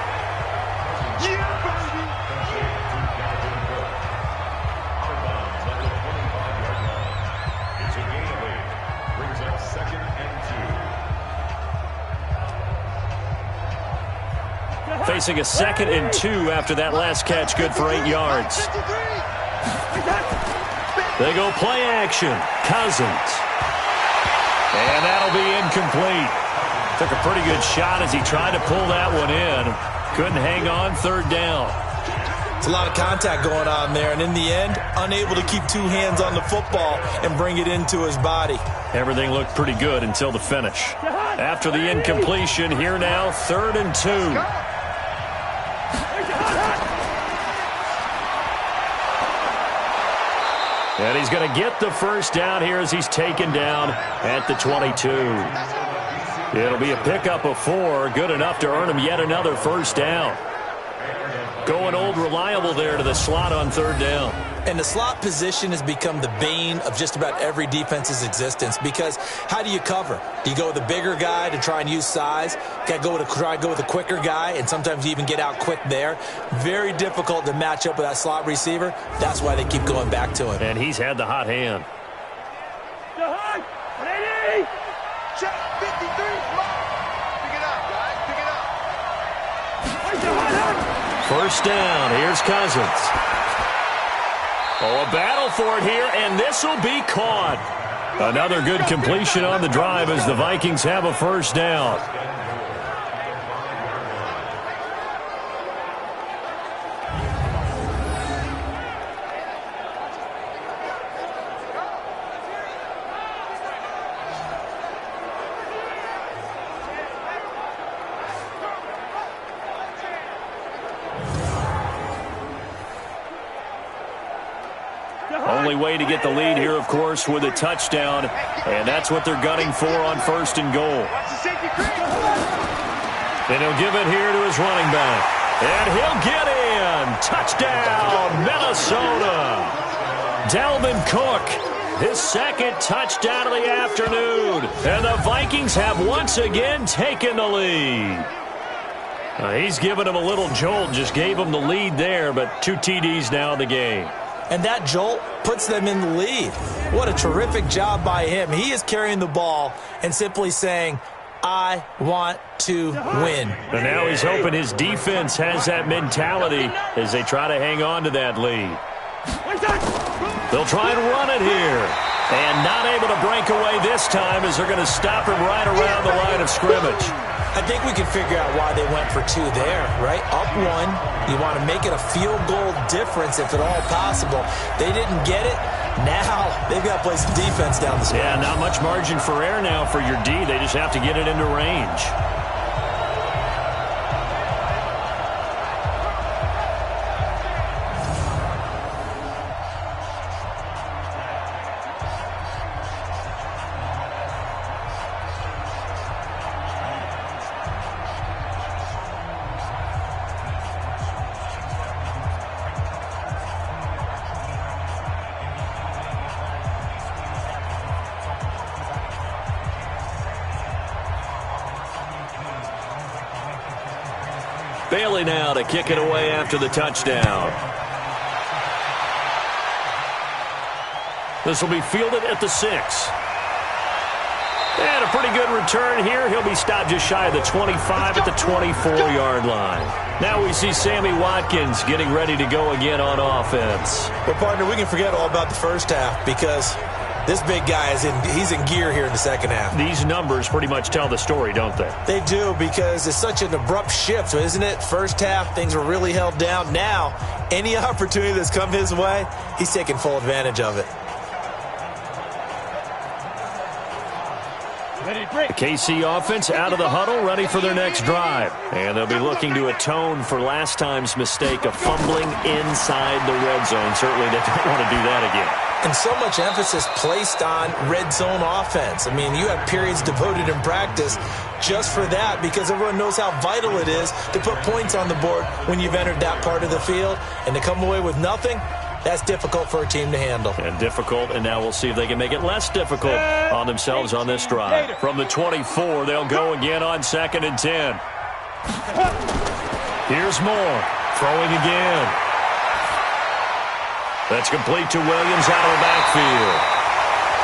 Facing a 2nd and 2 after that last catch, good for 8 yards. They go play action. Cousins. And that'll be incomplete. Took a pretty good shot as he tried to pull that one in. Couldn't hang on 3rd down. It's a lot of contact going on there, and in the end, unable to keep two hands on the football and bring it into his body. Everything looked pretty good until the finish. After the incompletion, here now, 3rd and 2. And he's going to get the first down here as he's taken down at the 22. It'll be a pickup of 4, good enough to earn him yet another first down. Going old reliable there to the slot on 3rd down. And the slot position has become the bane of just about every defense's existence, because how do you cover? Do you go with a bigger guy to try and use size? Got to try to go with a quicker guy, and sometimes you even get out quick there. Very difficult to match up with that slot receiver. That's why they keep going back to him. And he's had the hot hand. Ready? Check 53. Pick it up, guys. Pick it up. First down. Here's Cousins. Oh, a battle for it here, and this will be caught. Another good completion on the drive as the Vikings have a first down. Only way to get the lead here, of course, with a touchdown, and that's what they're gunning for on 1st and goal. And he'll give it here to his running back, and he'll get in. Touchdown, Minnesota. Dalvin Cook, his 2nd touchdown of the afternoon, and the Vikings have once again taken the lead. He's given him a little jolt, just gave him the lead there, but 2 TDs now in the game. And that jolt puts them in the lead. What a terrific job by him. He is carrying the ball and simply saying, I want to win. And now he's hoping his defense has that mentality as they try to hang on to that lead. They'll try and run it here. And not able to break away this time as they're going to stop him right around the line of scrimmage. I think we can figure out why they went for 2 there, right? Up 1, you want to make it a field goal difference if at all possible. They didn't get it. Now they've got to play some defense down the stretch. Yeah, not much margin for error now for your D. They just have to get it into range. Bailey now to kick it away after the touchdown. This will be fielded at the 6. And a pretty good return here. He'll be stopped just shy of the 25 at the 24-yard line. Now we see Sammy Watkins getting ready to go again on offense. Well, partner, we can forget all about the first half because this big guy he's in gear here in the second half. These numbers pretty much tell the story, don't they? They do, because it's such an abrupt shift, isn't it? First half, things were really held down. Now, any opportunity that's come his way, he's taking full advantage of it. The KC offense out of the huddle, ready for their next drive. And they'll be looking to atone for last time's mistake of fumbling inside the red zone. Certainly they don't want to do that again. And so much emphasis placed on red zone offense. I mean, you have periods devoted in practice just for that, because everyone knows how vital it is to put points on the board when you've entered that part of the field. And to come away with nothing, that's difficult for a team to handle. And difficult, and now we'll see if they can make it less difficult on themselves on this drive. From the 24, they'll go again on 2nd and 10. Here's Moore, throwing again. That's complete to Williams out of the backfield.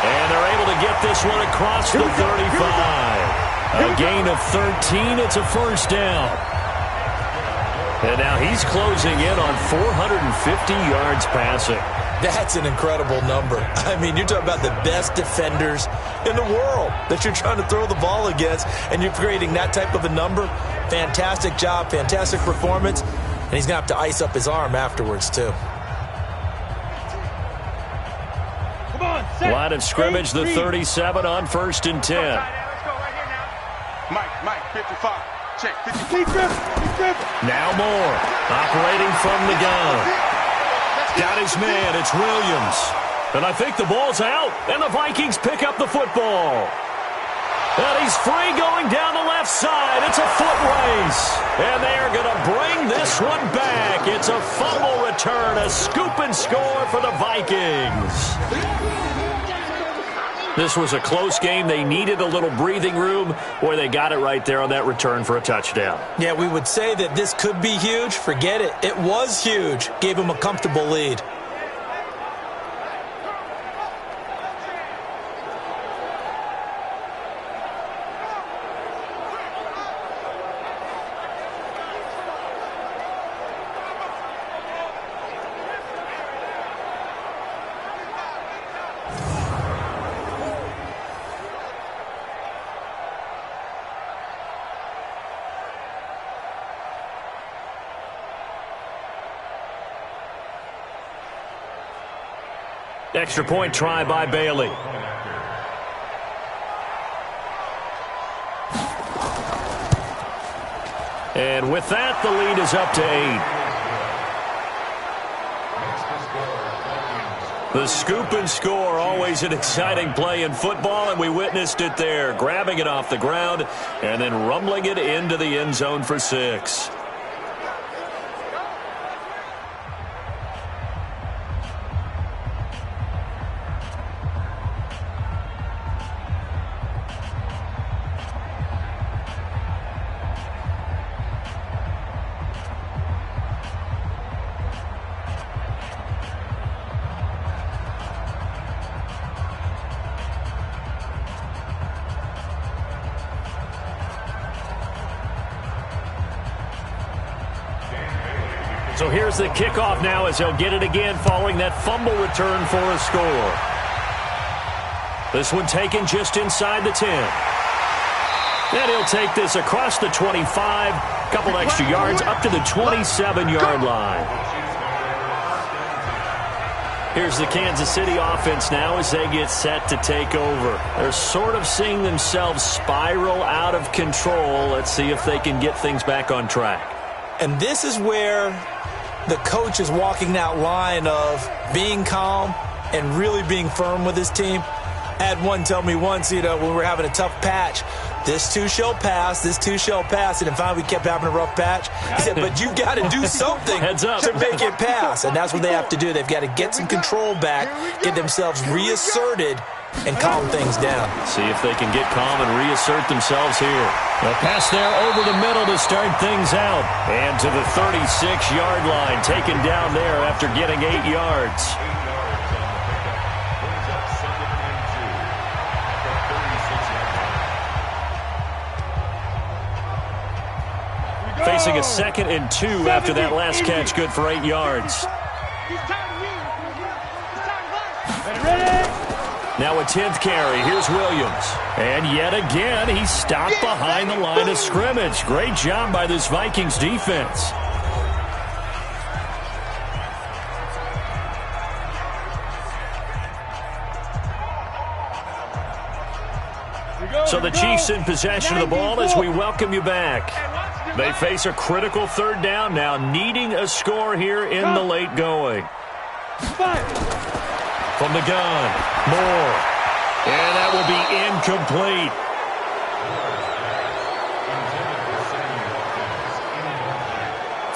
And they're able to get this one across the 35. A gain of 13, it's a first down. And now he's closing in on 450 yards passing. That's an incredible number. I mean, you're talking about the best defenders in the world that you're trying to throw the ball against, and you're creating that type of a number. Fantastic job, fantastic performance. And he's going to have to ice up his arm afterwards, too. Come on, set. Line of scrimmage, the 37 on 1st and 10. Let's go right here now. Mike, 55. Check, 55. Now Moore, operating from the gun. Got his man, it's Williams. And I think the ball's out, and the Vikings pick up the football. And he's free going down the left side. It's a foot race. And they are going to bring this one back. It's a fumble return, a scoop and score for the Vikings. This was a close game. They needed a little breathing room. Boy, they got it right there on that return for a touchdown. Yeah, we would say that this could be huge. Forget it. It was huge. Gave him a comfortable lead. Extra point try by Bailey. And with that, the lead is up to 8. The scoop and score, always an exciting play in football, and we witnessed it there. Grabbing it off the ground and then rumbling it into the end zone for 6. So here's the kickoff now as he'll get it again following that fumble return for a score. This one taken just inside the 10. And he'll take this across the 25, couple extra yards up to the 27-yard line. Here's the Kansas City offense now as they get set to take over. They're sort of seeing themselves spiral out of control. Let's see if they can get things back on track. And this is where the coach is walking that line of being calm and really being firm with his team. I had one tell me once, when we were having a tough patch, this too shall pass, this too shall pass. And finally we kept having a rough patch. He said, but you got to do something to make it pass. And that's what they have to do. They've got to get some control back, get themselves reasserted, and calm things down. See if they can get calm and reassert themselves here. A pass there over the middle to start things out. And to the 36-yard line, taken down there after getting 8 yards. Facing a 2nd and 2 after that last catch, good for 8 yards. Now a 10th carry. Here's Williams. And yet again, he's stopped behind the line of scrimmage. Great job by this Vikings defense. So the Chiefs in possession of the ball as we welcome you back. They face a critical 3rd down now, needing a score here in the late going. From the gun, Moore. And that will be incomplete.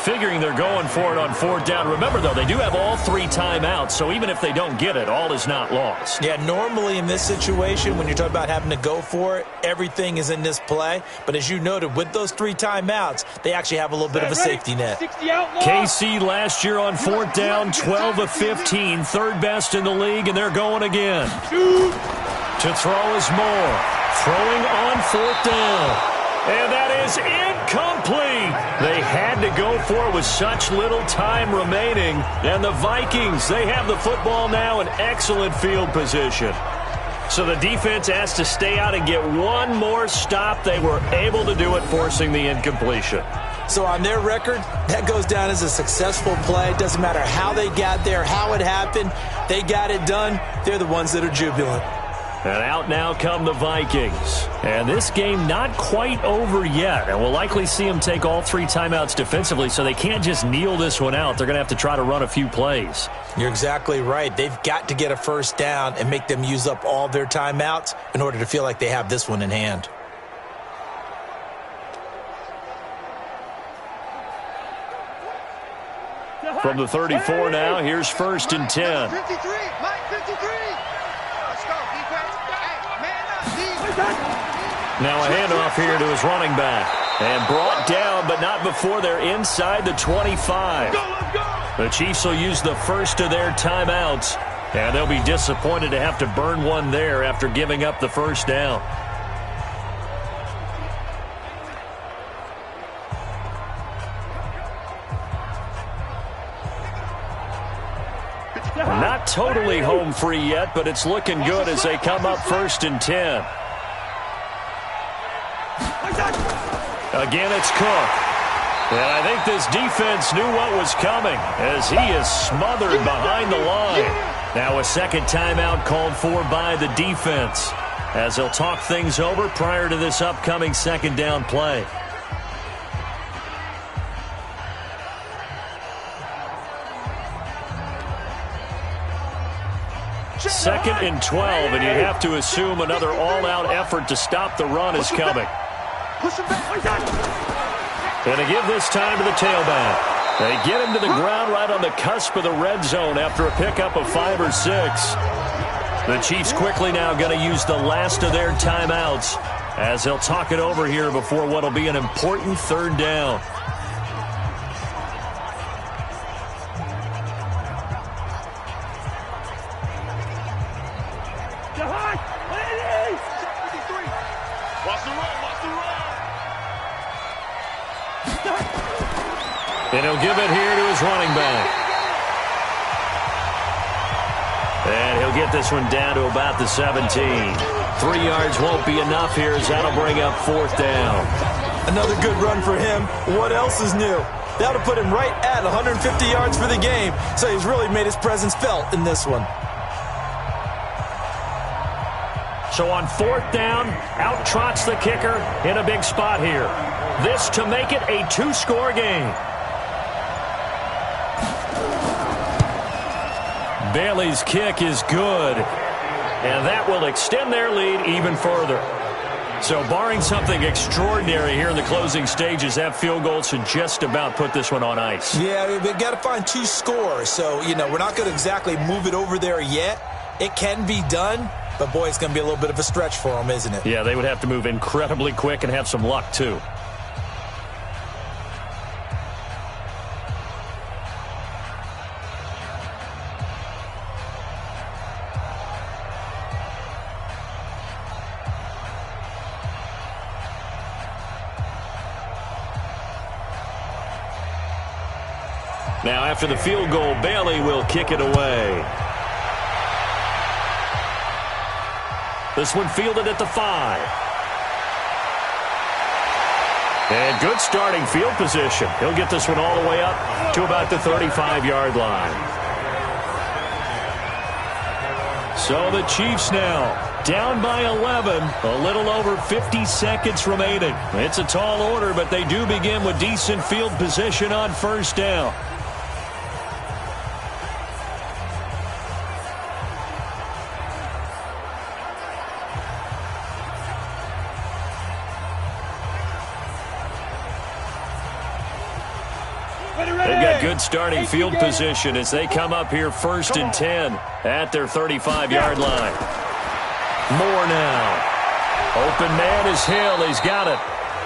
Figuring they're going for it on 4th down. Remember, though, they do have all 3 timeouts, so even if they don't get it, all is not lost. Yeah, normally in this situation, when you're talking about having to go for it, everything is in this play. But as you noted, with those 3 timeouts, they actually have a little bit of a safety net. KC last year on 4th down, 12 of 15, 3rd best in the league, and they're going again. To throw is Moore. Throwing on 4th down. And that is incomplete. They had to go for it with such little time remaining. And the Vikings, they have the football now in excellent field position. So the defense has to stay out and get one more stop. They were able to do it, forcing the incompletion. So on their record, that goes down as a successful play. Doesn't matter how they got there, how it happened. They got it done. They're the ones that are jubilant. And out now come the Vikings. And this game not quite over yet. And we'll likely see them take all 3 timeouts defensively, so they can't just kneel this one out. They're going to have to try to run a few plays. You're exactly right. They've got to get a first down and make them use up all their timeouts in order to feel like they have this one in hand. From the 34 now, here's 1st and 10. 53, Mike 53. Let's go, defense. Hey, man up, Now a handoff here to his running back. And brought down, but not before they're inside the 25. The Chiefs will use the first of their timeouts. And they'll be disappointed to have to burn one there after giving up the first down. Not totally home free yet, but it's looking good as they come up 1st and 10. Again, it's Cook. And I think this defense knew what was coming as he is smothered behind the line. Now a second timeout called for by the defense as they'll talk things over prior to this upcoming second down play. Second and 12, and you have to assume another all-out effort to stop the run is coming. And to give this time to the tailback. They get him to the ground right on the cusp of the red zone after a pickup of 5 or 6. The Chiefs quickly now going to use the last of their timeouts as they'll talk it over here before what will be an important 3rd down. And he'll give it here to his running back. And he'll get this one down to about the 17. 3 yards won't be enough here as that'll bring up 4th down. Another good run for him. What else is new? That'll put him right at 150 yards for the game. So he's really made his presence felt in this one. So on 4th down, out trots the kicker in a big spot here. This to make it a 2-score game. Bailey's kick is good, and that will extend their lead even further. So barring something extraordinary here in the closing stages, that field goal should just about put this one on ice. Yeah, we've got to find 2 scores. So, we're not going to exactly move it over there yet. It can be done, but, boy, it's going to be a little bit of a stretch for them, isn't it? Yeah, they would have to move incredibly quick and have some luck, too. Now, after the field goal, Bailey will kick it away. This one fielded at the 5. And good starting field position. He'll get this one all the way up to about the 35-yard line. So the Chiefs now down by 11, a little over 50 seconds remaining. It's a tall order, but they do begin with decent field position on 1st down. They've got good starting field position as they come up here 1st and 10 at their 35-yard line. Moore now. Open man is Hill. He's got it.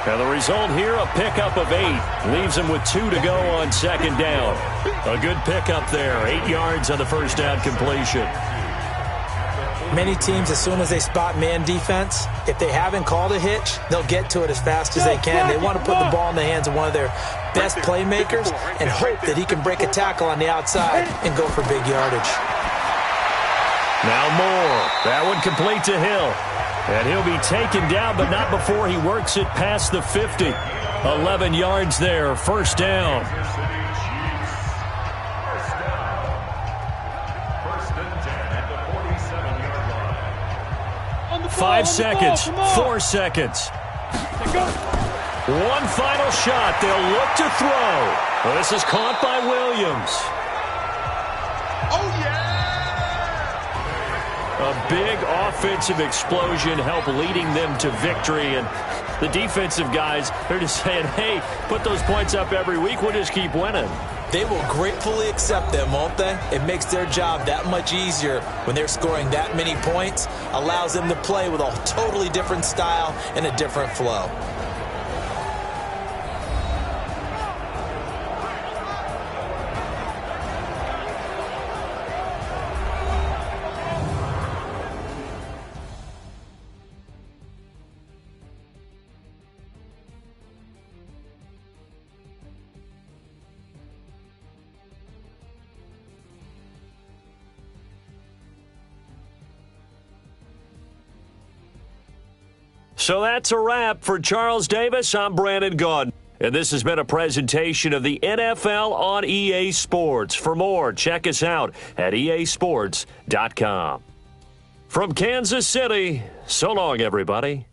And the result here, a pickup of 8. Leaves him with 2 to go on 2nd down. A good pickup there. 8 yards on the 1st down completion. Many teams, as soon as they spot man defense, if they haven't called a hitch, they'll get to it as fast as they can. They want to put the ball in the hands of one of their best playmakers and hope that he can break a tackle on the outside and go for big yardage. Now Moore. That one complete to Hill. And he'll be taken down, but not before he works it past the 50. 11 yards there, first down. 5 seconds, 4 seconds. One final shot. They'll look to throw. This is caught by Williams. Oh, yeah! A big offensive explosion helped leading them to victory. And the defensive guys, they're just saying, hey, put those points up every week. We'll just keep winning. They will gratefully accept them, won't they? It makes their job that much easier when they're scoring that many points. Allows them to play with a totally different style and a different flow. So that's a wrap for Charles Davis. I'm Brandon Gaudin. And this has been a presentation of the NFL on EA Sports. For more, check us out at easports.com. From Kansas City, so long, everybody.